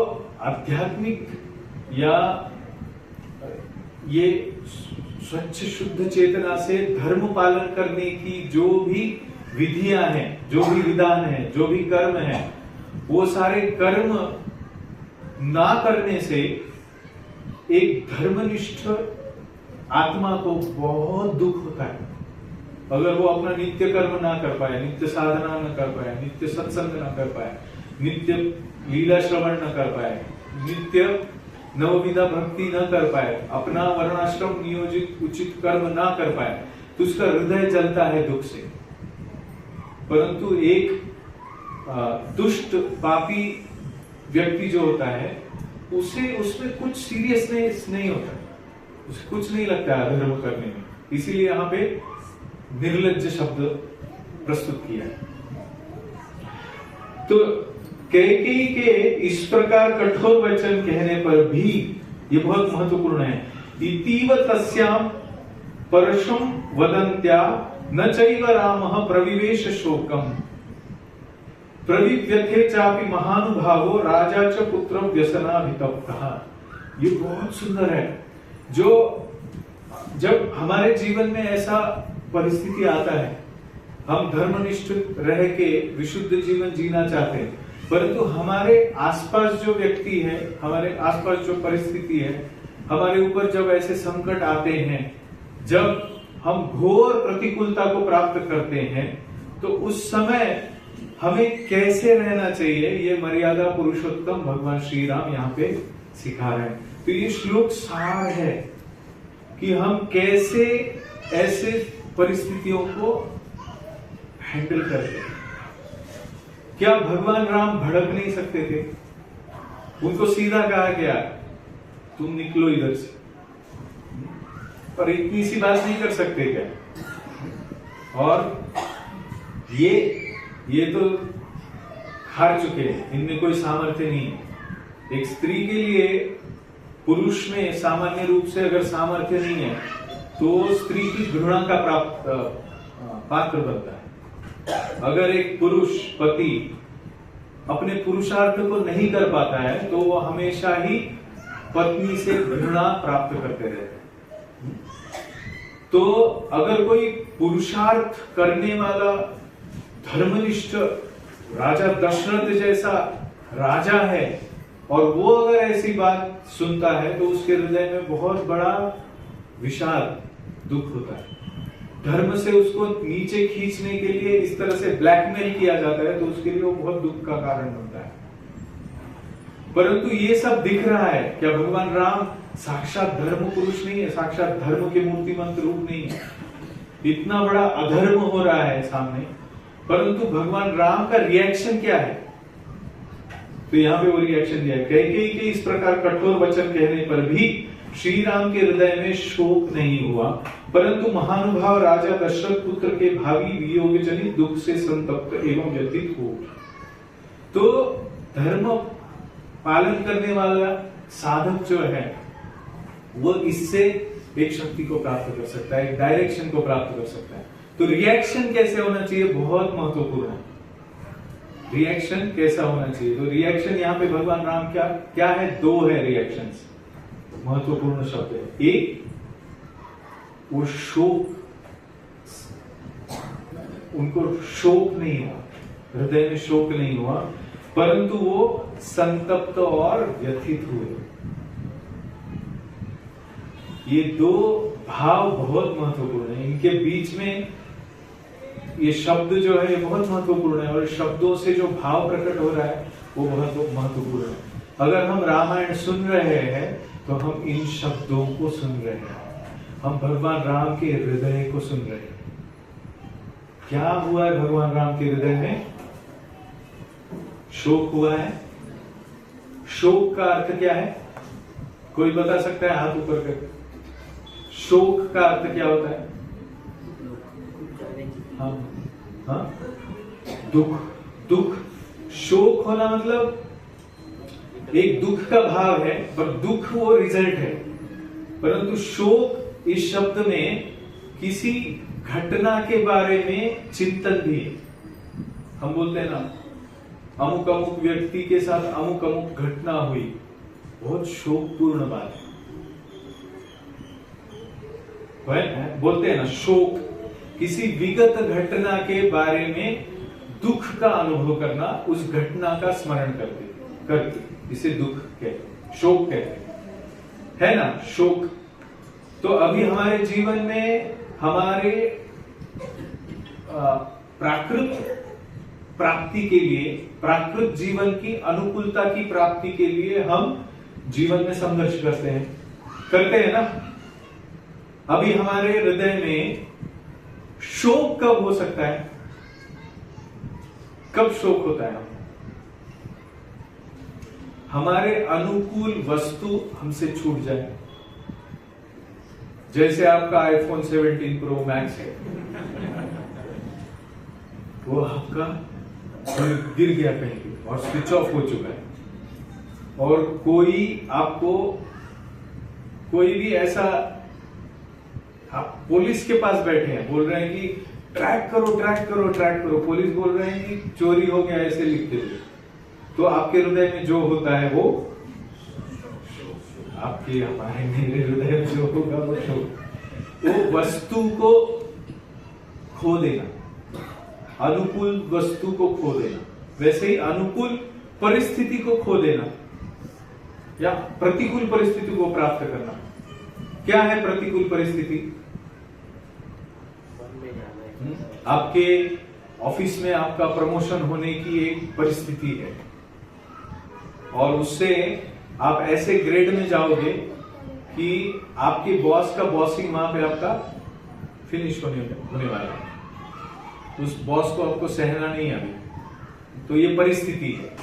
आध्यात्मिक या ये स्वच्छ शुद्ध चेतना से धर्म पालन करने की जो भी विधियां हैं, जो भी विधान है, जो भी कर्म है, वो सारे कर्म ना करने से एक धर्मनिष्ठ आत्मा को बहुत दुख होता है। अगर वो अपना नित्य कर्म ना कर पाए, नित्य साधना न कर पाए, नित्य सत्संग न कर पाए, नित्य लीला श्रवण न कर पाए, नित्य नवविधा भक्ति न कर पाए, अपना वर्णाश्रम नियोजित उचित कर्म ना कर पाए, तो उसका हृदय जलता है दुख से। परंतु एक दुष्ट पापी व्यक्ति जो होता है, उसे उसमें कुछ सीरियसनेस नहीं होता, उसे कुछ नहीं लगता है धर्म करने में। इसीलिए यहाँ पे निर्लज्ज शब्द प्रस्तुत किया है। तो कैकेयी के इस प्रकार कठोर वचन कहने पर भी ये बहुत महत्वपूर्ण है। इतीव तस्याम परशुम वदन्त्या न चैव रामः प्रविवेश शोकम प्रविव्यथे चापि महानुभावो राजा च पुत्रम व्यसनाभितप्तः। ये बहुत सुंदर है। जो जब हमारे जीवन में ऐसा परिस्थिति आता है, हम धर्मनिष्ठ रह के विशुद्ध जीवन जीना चाहते हैं, परंतु हमारे आसपास जो व्यक्ति है, हमारे आसपास जो परिस्थिति है, हमारे ऊपर जब ऐसे संकट आते हैं, जब हम घोर प्रतिकूलता को प्राप्त करते हैं, तो उस समय हमें कैसे रहना चाहिए, ये मर्यादा पुरुषोत्तम भगवान श्री राम यहाँ पे सिखा रहे हैं। तो ये श्लोक सार है कि हम कैसे ऐसे परिस्थितियों को हैंडल करते हैं। क्या भगवान राम भड़क नहीं सकते थे? उनको सीधा कहा गया तुम निकलो इधर से, पर इतनी सी बात नहीं कर सकते क्या? और ये तो हार चुके हैं, इनमें कोई सामर्थ्य नहीं है। एक स्त्री के लिए पुरुष में सामान्य रूप से अगर सामर्थ्य नहीं है तो स्त्री की घृणा का पात्र बनता है। अगर एक पुरुष पति अपने पुरुषार्थ को नहीं कर पाता है तो वो हमेशा ही पत्नी से घृणा प्राप्त करते रहते हैं। तो अगर कोई पुरुषार्थ करने वाला धर्मनिष्ठ राजा दशरथ जैसा राजा है और वो अगर ऐसी बात सुनता है तो उसके हृदय में बहुत बड़ा विषाद दुख होता है। धर्म से उसको नीचे खींचने के लिए इस तरह से ब्लैकमेल किया जाता है तो उसके लिए वो बहुत दुख का कारण बनता है। परंतु ये सब दिख रहा है, क्या भगवान राम साक्षात धर्म पुरुष नहीं है? साक्षात धर्म के मूर्तिमंत रूप नहीं है? इतना बड़ा अधर्म हो रहा है सामने, परंतु भगवान राम का रिएक्शन क्या है? तो यहां पे वो रिएक्शन दिया है, कैकेयी के इस प्रकार कठोर वचन कहने पर भी श्री राम के हृदय में शोक नहीं हुआ, परंतु महानुभाव राजा दशरथ पुत्र के भावी वियोग जनित दुख से संतप्त एवं व्यथित हो। तो धर्म पालन करने वाला साधक जो है वो इससे एक शक्ति को प्राप्त कर सकता है, एक डायरेक्शन को प्राप्त कर सकता है। तो रिएक्शन कैसे होना चाहिए बहुत महत्वपूर्ण है। रिएक्शन कैसा होना चाहिए? तो रिएक्शन यहाँ पे भगवान राम क्या है? दो है रिएक्शंस, महत्वपूर्ण शब्द है। एक, वो शोक, उनको शोक नहीं हुआ, हृदय में शोक नहीं हुआ, परंतु वो संतप्त और व्यथित हुए। ये दो भाव बहुत महत्वपूर्ण है। इनके बीच में ये शब्द जो है बहुत महत्वपूर्ण है और शब्दों से जो भाव प्रकट हो रहा है वो बहुत महत्वपूर्ण है। अगर हम रामायण सुन रहे हैं तो हम इन शब्दों को सुन रहे हैं, हम भगवान राम के हृदय को सुन रहे हैं। क्या हुआ है भगवान राम के हृदय में? शोक हुआ है। शोक का अर्थ क्या है? कोई बता सकता है? हाथ ऊपर कर। शोक का अर्थ क्या होता है? हाँ हाँ, दुख। दुख, शोक होना मतलब एक दुख का भाव है, पर दुख वो रिजल्ट है। परंतु शोक इस शब्द में किसी घटना के बारे में चिंतन भी है। हम बोलते हैं ना, अमुक अमुक व्यक्ति के साथ अमुक अमुक घटना हुई, बहुत शोकपूर्ण बात है। बोलते हैं ना, शोक किसी विगत घटना के बारे में दुख का अनुभव करना, उस घटना का स्मरण करके इसे दुख कहते, शोक कहते है ना, शोक। तो अभी हमारे जीवन में हमारे प्राकृत प्राप्ति के लिए, प्राकृत जीवन की अनुकूलता की प्राप्ति के लिए हम जीवन में संघर्ष करते हैं ना। अभी हमारे हृदय में शोक कब हो सकता है? कब शोक होता है? हमारे अनुकूल वस्तु हमसे छूट जाए। जैसे आपका आईफोन 17 प्रो मैक्स है, वो आपका गिर गया कहीं और स्विच ऑफ हो चुका है, और कोई भी ऐसा, आप पुलिस के पास बैठे हैं, बोल रहे हैं कि ट्रैक करो, पुलिस बोल रहे हैं कि चोरी हो गया, ऐसे लिखते हुए, तो आपके हृदय में जो होता है वो, आपके हमारे मेरे हृदय में जो होगा वो शोक। वो वस्तु को खो देना, अनुकूल वस्तु को खो देना, वैसे ही अनुकूल परिस्थिति को खो देना या प्रतिकूल परिस्थिति को प्राप्त करना। क्या है प्रतिकूल परिस्थिति? आपके ऑफिस में आपका प्रमोशन होने की एक परिस्थिति है और उससे आप ऐसे ग्रेड में जाओगे कि आपके बॉस का बॉसिंग वहां पे आपका फिनिश होने वाला है। उस बॉस को आपको सहना नहीं है अभी, तो ये परिस्थिति है।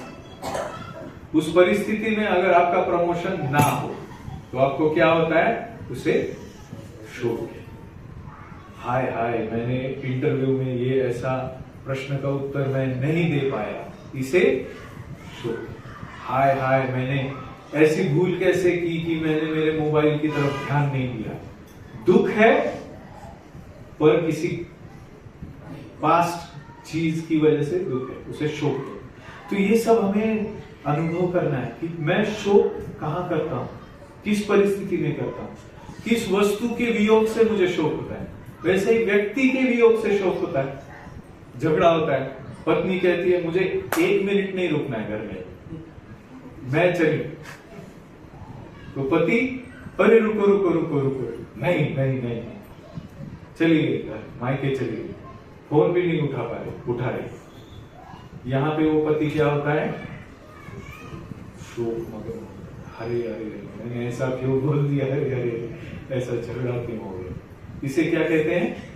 उस परिस्थिति में अगर आपका प्रमोशन ना हो तो आपको क्या होता है? उसे शोक है। हाय हाय, मैंने इंटरव्यू में ये ऐसा प्रश्न का उत्तर मैं नहीं दे पाया, इसे शोक। हाय हाय, मैंने ऐसी भूल कैसे की कि मैंने मेरे मोबाइल की तरफ ध्यान नहीं दिया। दुख है, पर किसी पास्ट चीज की वजह से दुख है, उसे शोक है। तो ये सब हमें अनुभव करना है कि मैं शोक कहां करता हूं, किस परिस्थिति में करता हूं, किस वस्तु के वियोग से मुझे शोक होता है। वैसे ही व्यक्ति के वियोग से शोक होता है। झगड़ा होता है, पत्नी कहती है मुझे 1 मिनट नहीं रुकना है घर में, मैं चली। तो पति, अरे रुको रुको रुको रुको, नहीं नहीं नहीं, चलिए घर, मायके चलिए, फोन भी नहीं उठा रहे। यहां पे वो पति क्या होता है? शोक मगन। अरे अरे, मैंने ऐसा क्यों बोल दिया, अरे अरे, ऐसा झगड़ा क्यों हो गया। इसे क्या कहते हैं?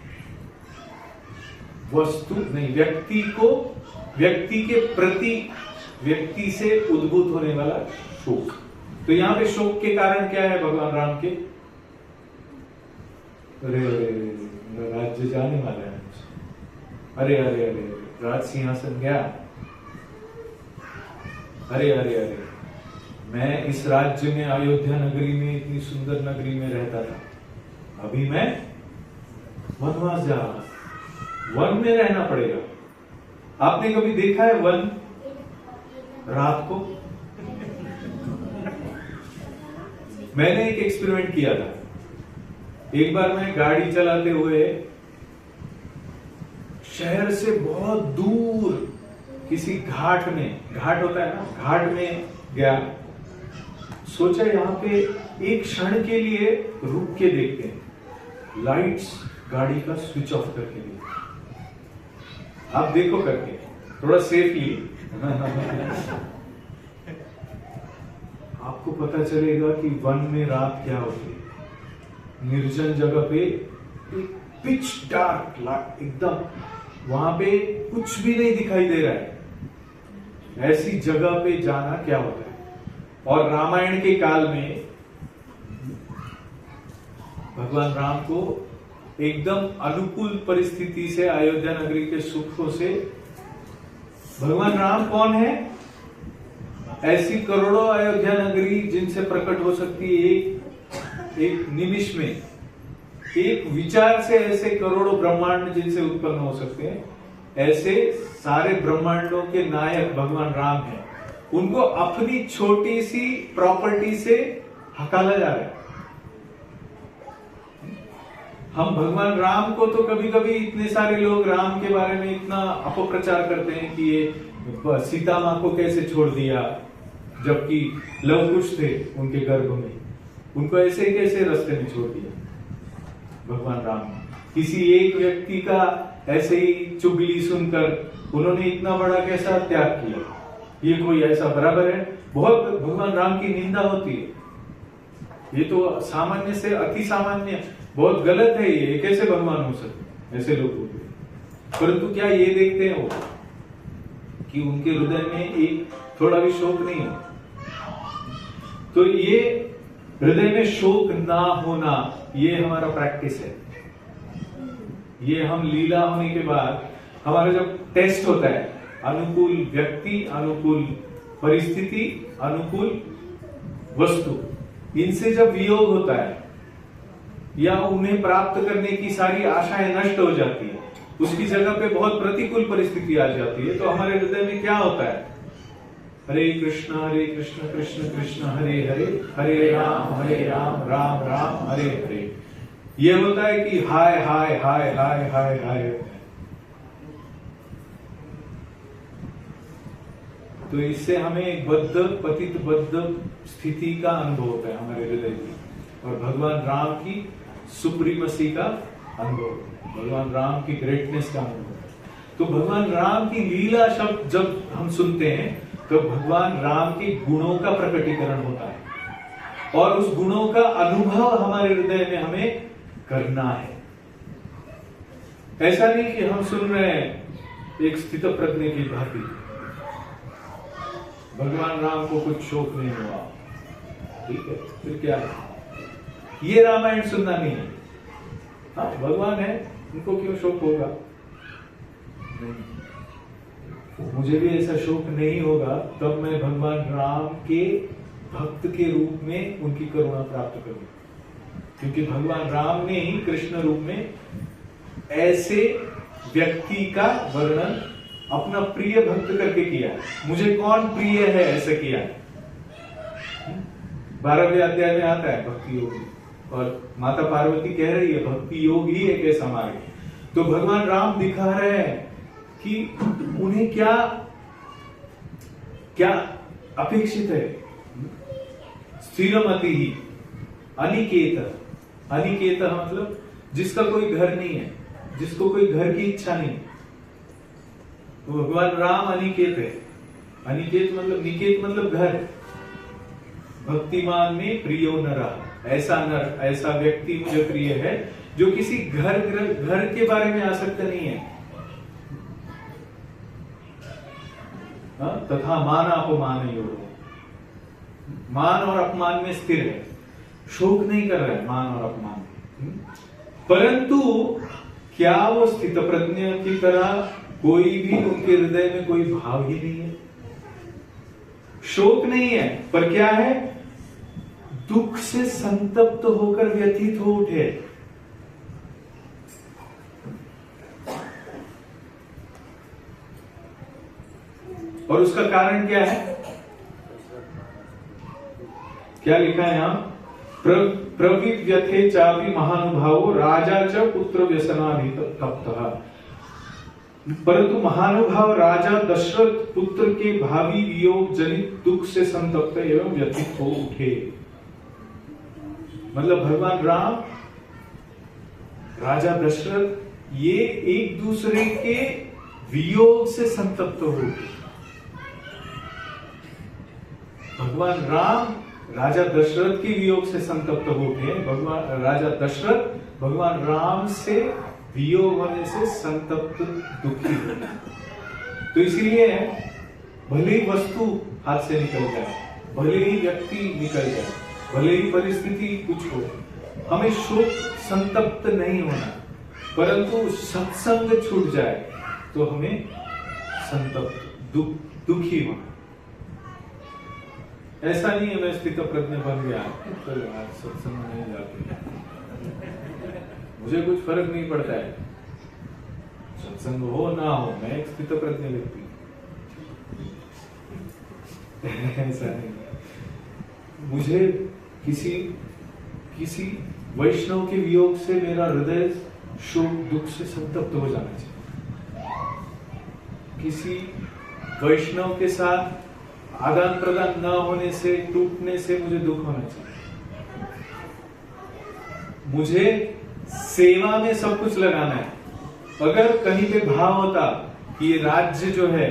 वस्तु नहीं, व्यक्ति को, व्यक्ति के प्रति, व्यक्ति से उद्भूत होने वाला शोक। तो यहां पे शोक के कारण क्या है भगवान राम के? अरे अरे, राज्य जाने वाला है, अरे अरे अरे, राज सिंहासन गया, अरे अरे अरे, मैं इस राज्य में, अयोध्या नगरी में, इतनी सुंदर नगरी में रहता था, अभी मैं वनवास जा रहा, वन में रहना पड़ेगा। आपने कभी देखा है वन रात को? मैंने एक एक्सपेरिमेंट किया था। एक बार मैं गाड़ी चलाते हुए शहर से बहुत दूर किसी घाट में, घाट होता है ना, घाट में गया। सोचा यहाँ पे एक क्षण के लिए रुक के देखते हैं, लाइट्स गाड़ी का स्विच ऑफ करके देखते। आप देखो करके, थोड़ा सेफली आपको पता चलेगा कि वन में रात क्या होती है। निर्जन जगह पे एक पिच डार्क, एकदम वहां पे कुछ भी नहीं दिखाई दे रहा है। ऐसी जगह पे जाना क्या होता है। और रामायण के काल में भगवान राम को एकदम अनुकूल परिस्थिति से, अयोध्या नगरी के सुखों से, भगवान राम कौन है? ऐसी करोड़ों अयोध्या नगरी जिनसे प्रकट हो सकती है एक निमिष में, एक विचार से ऐसे करोड़ों ब्रह्मांड जिनसे उत्पन्न हो सकते हैं, ऐसे सारे ब्रह्मांडों के नायक भगवान राम हैं। उनको अपनी छोटी सी प्रॉपर्टी से हकाला जा रहा है। हम भगवान राम को तो कभी कभी, इतने सारे लोग राम के बारे में इतना अपप्रचार करते हैं कि ये सीता माँ को कैसे छोड़ दिया, जबकि लव कुश थे उनके गर्भ में, उनको ऐसे कैसे रास्ते में छोड़ दिया भगवान राम। किसी एक व्यक्ति का ऐसे ही चुगली सुनकर उन्होंने इतना बड़ा कैसा त्याग किया, ये कोई ऐसा बराबर है? बहुत भगवान राम की निंदा होती है। ये तो सामान्य से अति सामान्य, बहुत गलत है ये कैसे भगवान हो सकते, ऐसे लोग होते हैं। परंतु क्या ये देखते हैं वो कि उनके हृदय में एक थोड़ा भी शोक नहीं हो? तो ये हृदय में शोक ना होना, ये हमारा प्रैक्टिस है। ये हम लीला होने के बाद हमारा जब टेस्ट होता है, अनुकूल व्यक्ति, अनुकूल परिस्थिति, अनुकूल वस्तु, इनसे जब वियोग होता है या उन्हें प्राप्त करने की सारी आशाएं नष्ट हो जाती है, उसकी जगह पे बहुत प्रतिकूल परिस्थिति आ जाती है, तो हमारे हृदय में क्या होता है? हरे कृष्ण कृष्ण कृष्ण हरे हरे, हरे राम राम राम हरे हरे। ये होता है कि हाय हाय हाय हाय हाय हाय। तो इससे हमें एक बद्ध, पतित बद्ध स्थिति का अनुभव होता है हमारे हृदय की, और भगवान राम की सुप्रीमसी का अनुभव, भगवान राम की ग्रेटनेस का अनुभव। तो भगवान राम की लीला शब्द जब हम सुनते हैं तो भगवान राम के गुणों का प्रकटीकरण होता है, और उस गुणों का अनुभव हमारे हृदय में हमें करना है। ऐसा नहीं कि हम सुन रहे हैं एक स्थित प्रज्ञ की भांति, भगवान राम को कुछ शोक नहीं हुआ, ठीक है, फिर क्या है? ये रामायण सुनना नहीं है। हाँ, भगवान है, उनको क्यों शोक होगा? नहीं, मुझे भी ऐसा शोक नहीं होगा, तब मैं भगवान राम के भक्त के रूप में उनकी करुणा प्राप्त करूंगा, क्योंकि भगवान राम ने ही कृष्ण रूप में ऐसे व्यक्ति का वर्णन अपना प्रिय भक्त करके किया है। मुझे कौन प्रिय है ऐसा किया है। 12वें अध्याय में आता है भक्ति योग, और माता पार्वती कह रही है भक्ति योग ही एक ऐसा मार्ग है। तो भगवान राम दिखा रहे हैं कि उन्हें क्या क्या अपेक्षित है। स्थिरमति ही अनिकेत, अनिकेत मतलब जिसका कोई घर नहीं है, जिसको कोई घर की इच्छा नहीं। तो भगवान राम अनिकेत है। अनिकेत मतलब, निकेत मतलब घर। भक्तिमान में प्रियो नर, ऐसा नर, ऐसा व्यक्ति मुझे प्रिय है जो किसी घर के बारे में आसक्त नहीं है। तथा मान अपमान योग, मान और अपमान में स्थिर है, शोक नहीं कर रहा है मान और अपमान। परंतु क्या वो स्थित प्रज्ञ की तरह कोई भी उनके हृदय में कोई भाव ही नहीं है, शोक नहीं है, पर क्या है? दुख से संतप्त होकर व्यथित हो उठे। और उसका कारण क्या है? क्या लिखा है यहां? प्रविव्यथे चापि महानुभावो राजा च पुत्र व्यसनाधितप्तः। परंतु महानुभाव राजा दशरथ पुत्र के भावी वियोग जनित दुख से संतप्त एवं व्यथित हो उठे। मतलब भगवान राम, राजा दशरथ, ये एक दूसरे के वियोग से संतप्त हो उठे। भगवान राम राजा दशरथ के वियोग से संतप्त हो उठे। भगवान राजा दशरथ भगवान राम से वियोग होने से संतप्त, दुखी हो। तो इसलिए भले ही वस्तु हाथ से निकल जाए, भले ही व्यक्ति निकल जाए, भले ही परिस्थिति कुछ हो, हमें शोक संतप्त नहीं होना। परंतु सत्संग छूट जाए तो हमें संतप्त, दुखी होना। ऐसा नहीं है मैं स्थित प्रज्ञ बन गया तो आज सत्संग में नहीं जाते, मुझे कुछ फर्क नहीं पड़ता है, सत्संग हो ना हो, मैं एक स्थित प्रज्ञ व्यक्ति। ऐसा नहीं, मुझे किसी वैष्णव के वियोग से मेरा हृदय शोक दुख से संतप्त हो जाना चाहिए। किसी वैष्णव के साथ आदान प्रदान न होने से, टूटने से मुझे दुख होना चाहिए। मुझे सेवा में सब कुछ लगाना है। अगर कहीं पे भाव होता कि ये राज्य जो है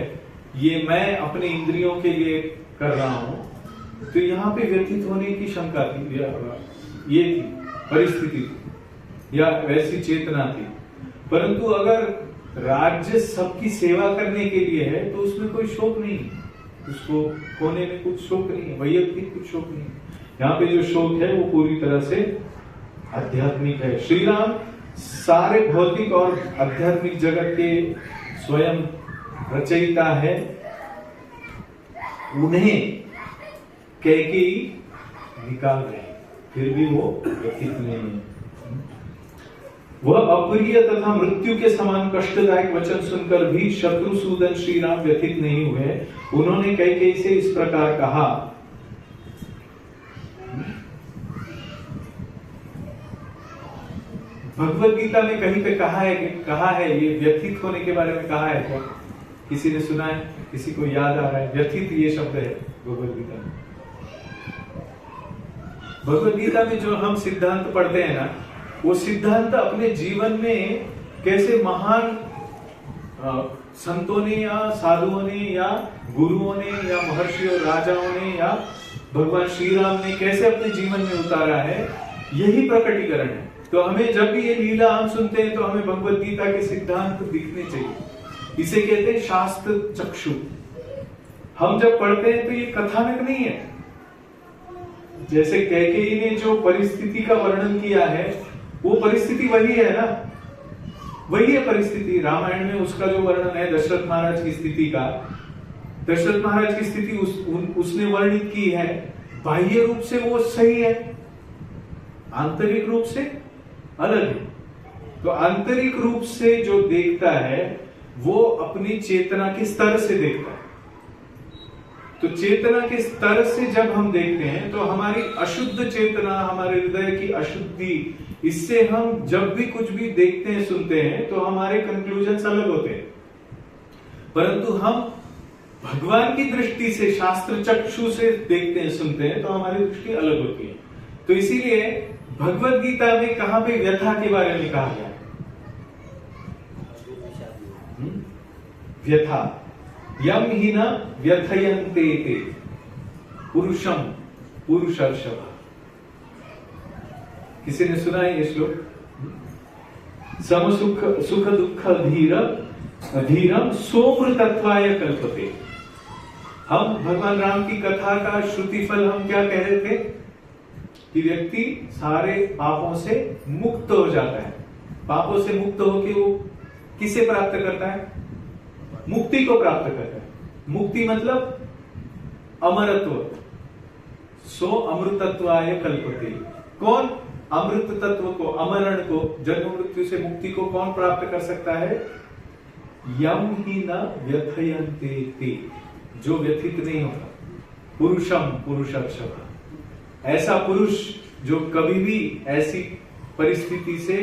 ये मैं अपने इंद्रियों के लिए कर रहा हूं, तो यहां पे व्यथित होने की शंका थी, ये थी परिस्थिति थी, या वैसी चेतना थी। परंतु अगर राज्य सबकी सेवा करने के लिए है तो उसमें कोई शोक नहीं, उसको खोने में कुछ शोक नहीं है, वैयक्तिक कुछ शोक नहीं है। यहाँ पे जो शोक है वो पूरी तरह से आध्यात्मिक है। श्री राम सारे भौतिक और आध्यात्मिक जगत के स्वयं रचयिता है, उन्हें कैकेयी निकाल रहे, फिर भी वो व्यथित नहीं है। वह अप्रिय तथा मृत्यु के समान कष्टदायक वचन सुनकर भी शत्रुसूदन श्री राम व्यथित नहीं हुए। उन्होंने कैकेयी से इस प्रकार कहा, भगवद गीता में कहीं पे कहा है ये व्यथित होने के बारे में कहा है क्या? किसी ने सुना है? किसी को याद आ रहा है? व्यथित ये शब्द है भगवद गीता में। भगवद गीता में जो हम सिद्धांत पढ़ते हैं ना, वो सिद्धांत अपने जीवन में कैसे महान संतों ने या साधुओं ने या गुरुओं ने या महर्षियों राजाओं ने या भगवान श्री राम ने कैसे अपने जीवन में उतारा है, यही प्रकटीकरण है। तो हमें जब भी ये लीला हम सुनते हैं तो हमें भगवत गीता के सिद्धांत दिखने चाहिए। इसे कहते हैं शास्त्र चक्षु। हम जब पढ़ते हैं तो ये कथानक नहीं है। जैसे कैकेयी ने जो परिस्थिति का वर्णन किया है, वो परिस्थिति वही है ना, वही है परिस्थिति। रामायण में उसका जो वर्णन है दशरथ महाराज की स्थिति का, दशरथ महाराज की स्थिति उसने वर्णित की है। बाह्य रूप से वो सही है, आंतरिक रूप से अलग है। तो आंतरिक रूप से जो देखता है वो अपनी चेतना के स्तर से देखता है। तो चेतना के स्तर से जब हम देखते हैं तो हमारी अशुद्ध चेतना, हमारे हृदय की अशुद्धि, इससे हम जब भी कुछ भी देखते हैं सुनते हैं तो हमारे कंक्लूजन्स अलग होते हैं। परंतु हम भगवान की दृष्टि से, शास्त्र चक्षु से देखते हैं सुनते हैं तो हमारी दृष्टि अलग होती है। तो इसीलिए भगवत गीता में कहां पे व्यथा के बारे में कहा गया है? व्यथा, यम ही न व्यथयन्ते ते पुरुषम पुरुषर्षभ। किसी ने सुना है ये श्लोक? सम सुख दुख धीरम सोमृतत्वाय कल्पते। हम भगवान राम की कथा का श्रुति फल हम क्या कह रहे थे कि व्यक्ति सारे पापों से मुक्त हो जाता है। पापों से मुक्त होकर वो किसे प्राप्त करता है? मुक्ति को प्राप्त करता है। मुक्ति मतलब अमरत्व। सो अमृतत्वाय कल्पते। कौन? अमृत तत्व को, अमरण को, जन्म मृत्यु से मुक्ति को कौन प्राप्त कर सकता है? यम ही न व्यथयन्ते ते, जो व्यथित नहीं होता। पुरुषम पुरुषर्षभ। ऐसा पुरुष जो कभी भी ऐसी परिस्थिति से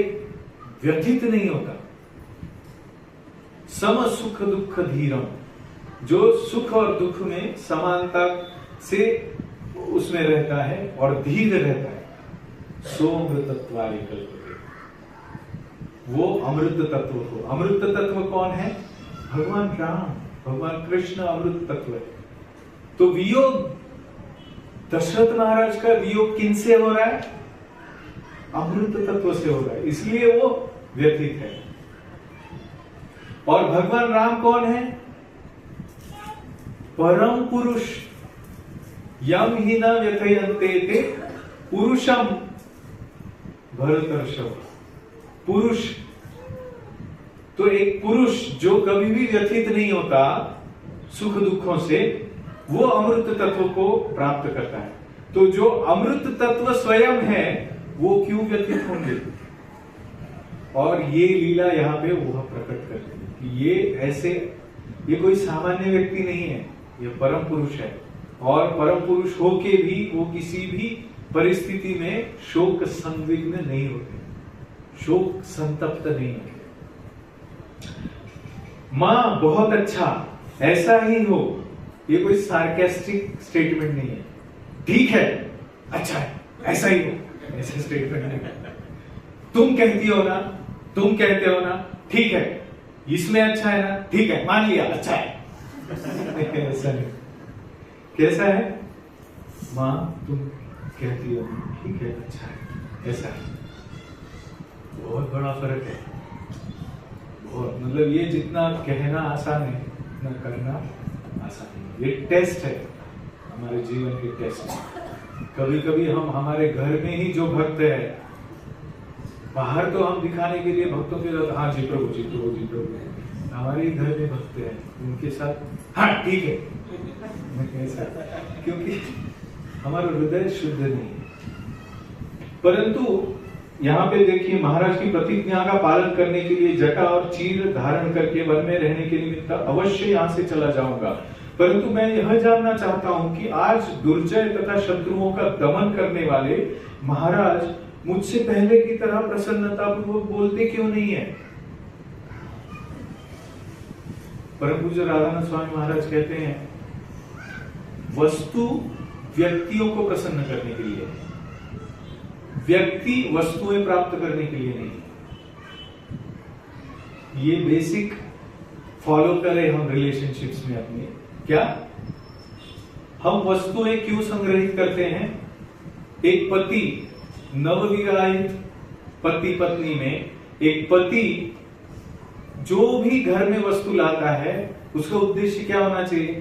व्यथित नहीं होता। सम सुख दुख धीरम, जो सुख और दुख में समानता से उसमें रहता है और धीर रहता है। सोमृतत्वाय कल्पते, वो अमृत तत्व को। अमृत तत्व कौन है? भगवान राम, भगवान कृष्ण अमृत तत्व है। तो वियोग, दशरथ महाराज का वियोग किनसे हो रहा है? अमृत तत्व से हो रहा है, इसलिए वो व्यथित है। और भगवान राम कौन है? परम पुरुष। यम ही न व्यथयन्ते ते पुरुषम भरतर्षभ। पुरुष, तो एक पुरुष जो कभी भी व्यथित नहीं होता सुख दुखों से, वो अमृत तत्व को प्राप्त करता है। तो जो अमृत तत्व स्वयं है वो क्यों व्यथित होंगे? और ये लीला यहाँ पे वह प्रकट करती है कि ये ऐसे, ये कोई सामान्य व्यक्ति नहीं है, ये परम पुरुष है। और परम पुरुष होके भी वो किसी भी परिस्थिति में शोक संविग्न नहीं होते, शोक संतप्त नहीं होते। मां बहुत अच्छा, ऐसा ही हो, ये कोई सार्केस्टिक स्टेटमेंट नहीं है। ठीक है, अच्छा है, ऐसा ही हो, ऐसा स्टेटमेंट नहीं है। तुम कहती हो ना, तुम कहते हो ना, ठीक है, इसमें अच्छा है ना, ठीक है, मान लिया, अच्छा है। ऐसा नहीं। कैसा है? मां तुम कहती हो ठीक है, अच्छा है, ऐसा है। बहुत बड़ा फर्क है। बहुत, मतलब ये जितना कहना आसान है उतना करना आसान है। ये टेस्ट है, हमारे जीवन के टेस्ट है। कभी कभी हम हमारे घर में ही जो भक्त है, बाहर तो हम दिखाने के लिए भक्तों के साथ हाँ जी प्रभु जी प्रभु जी प्रभु, हमारे घर में भक्त है उनके साथ हाँ ठीक है, क्योंकि हमारा हृदय शुद्ध नहीं है। परंतु यहाँ पे देखिए, महाराज की प्रतिज्ञा का पालन करने के लिए जटा और चीर धारण करके वन में रहने के निमित्त अवश्य यहाँ से चला जाऊंगा। परंतु मैं यह जानना चाहता हूँ कि आज दुर्जय तथा शत्रुओं का दमन करने वाले महाराज मुझसे पहले की तरह प्रसन्नतापूर्वक बोलते क्यों नहीं है? परम पूज्य राधानाथ स्वामी महाराज कहते हैं, वस्तु व्यक्तियों को प्रसन्न करने के लिए, व्यक्ति वस्तुएं प्राप्त करने के लिए नहीं। ये बेसिक फॉलो करें हम रिलेशनशिप्स में अपने। क्या हम वस्तुएं क्यों संग्रहित करते हैं? एक पति नवविवाहित पति पत्नी में एक पति जो भी घर में वस्तु लाता है उसका उद्देश्य क्या होना चाहिए?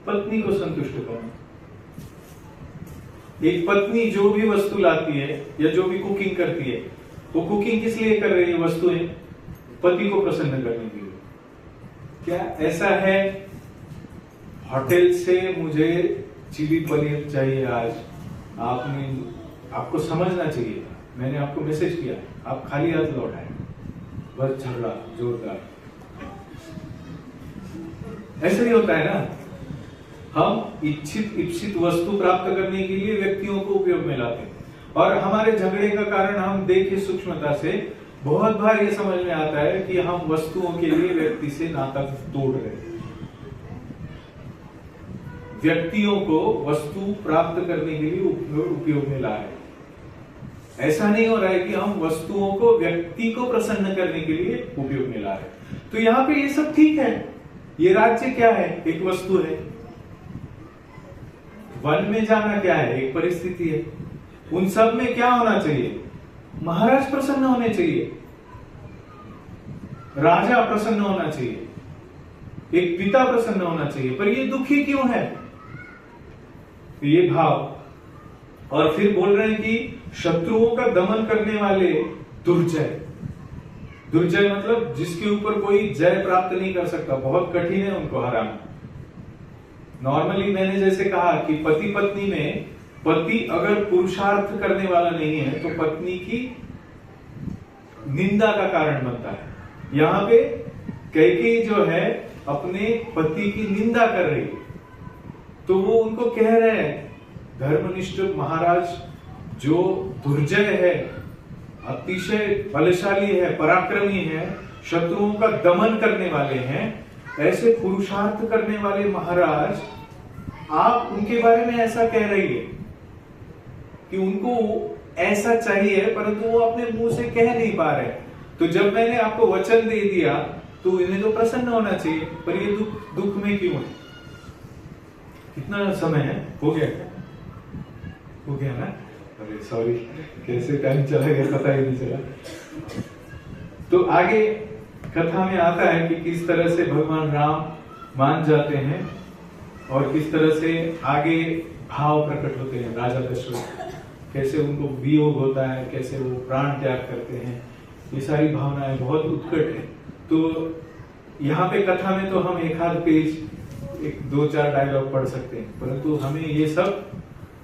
पत्नी को संतुष्ट करना। एक पत्नी जो भी वस्तु लाती है या जो भी कुकिंग करती है, वो कुकिंग किस लिए कर रही है? वस्तुएं पति को प्रसन्न करने के लिए। क्या ऐसा है होटल से मुझे चिली पनीर चाहिए आज, आपको समझना चाहिए था, मैंने आपको मैसेज किया, आप खाली हाथ लौट आए, बस झगड़ा जोरदार। ऐसा ही होता है ना, हम इच्छित वस्तु प्राप्त करने के लिए व्यक्तियों को उपयोग में लाते हैं, और हमारे झगड़े का कारण हम देखे सूक्ष्मता से बहुत बार ये समझ में आता है कि हम वस्तुओं के लिए व्यक्ति से नाता तोड़ रहे हैं, व्यक्तियों को वस्तु प्राप्त करने के लिए उपयोग में ला रहे हैं। ऐसा नहीं हो रहा है कि हम वस्तुओं को व्यक्ति को प्रसन्न करने के लिए उपयोग में ला रहे हैं। तो यहां पे ये सब ठीक है। ये राज्य क्या है? एक वस्तु है। वन में जाना क्या है? एक परिस्थिति है। उन सब में क्या होना चाहिए? महाराज प्रसन्न होने चाहिए, राजा प्रसन्न होना चाहिए, एक पिता प्रसन्न होना चाहिए, पर ये दुखी क्यों है? ये भाव। और फिर बोल रहे हैं कि शत्रुओं का दमन करने वाले दुर्जय। दुर्जय मतलब जिसके ऊपर कोई जय प्राप्त नहीं कर सकता, बहुत कठिन है उनको हराना। नॉर्मली मैंने जैसे कहा कि पति पत्नी में पति अगर पुरुषार्थ करने वाला नहीं है तो पत्नी की निंदा का कारण बनता है। यहां पे कैकेयी जो है अपने पति की निंदा कर रही है, तो वो उनको कह रहे हैं धर्मनिष्ठ महाराज जो दुर्जय है, अतिशय बलशाली है, पराक्रमी है, शत्रुओं का दमन करने वाले हैं, ऐसे पुरुषार्थ करने वाले महाराज आप उनके बारे में ऐसा कह रही है कि उनको ऐसा चाहिए, परंतु वो अपने मुंह से कह नहीं पा रहे। तो जब मैंने आपको वचन दे दिया तो इन्हें तो प्रसन्न होना चाहिए, पर ये दुख में क्यों है? कितना समय है? हो गया क्या? हो गया ना? अरे सॉरी, कैसे टाइम चला गया पता ही नहीं चला। तो आगे कथा में आता है कि किस तरह से भगवान राम मान जाते हैं और किस तरह से आगे भाव प्रकट होते हैं। राजा दशरथ कैसे उनको वियोग होता है, कैसे वो प्राण त्याग करते हैं, ये सारी भावनाएं बहुत उत्कट है। तो यहाँ पे कथा में तो हम एक आध पेज, एक दो चार डायलॉग पढ़ सकते हैं, परंतु हमें ये सब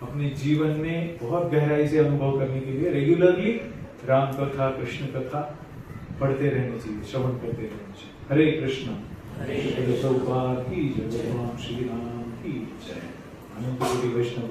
अपने जीवन में बहुत गहराई से अनुभव करने के लिए रेगुलरली राम कथा, कृष्ण कथा पढ़ते रहने चाहिए, श्रवण करते रहने चाहिए। हरे कृष्ण। हरे प्रभुपाद की जय, भगवान श्री राम की जय। अनंत कोटि वैष्णव।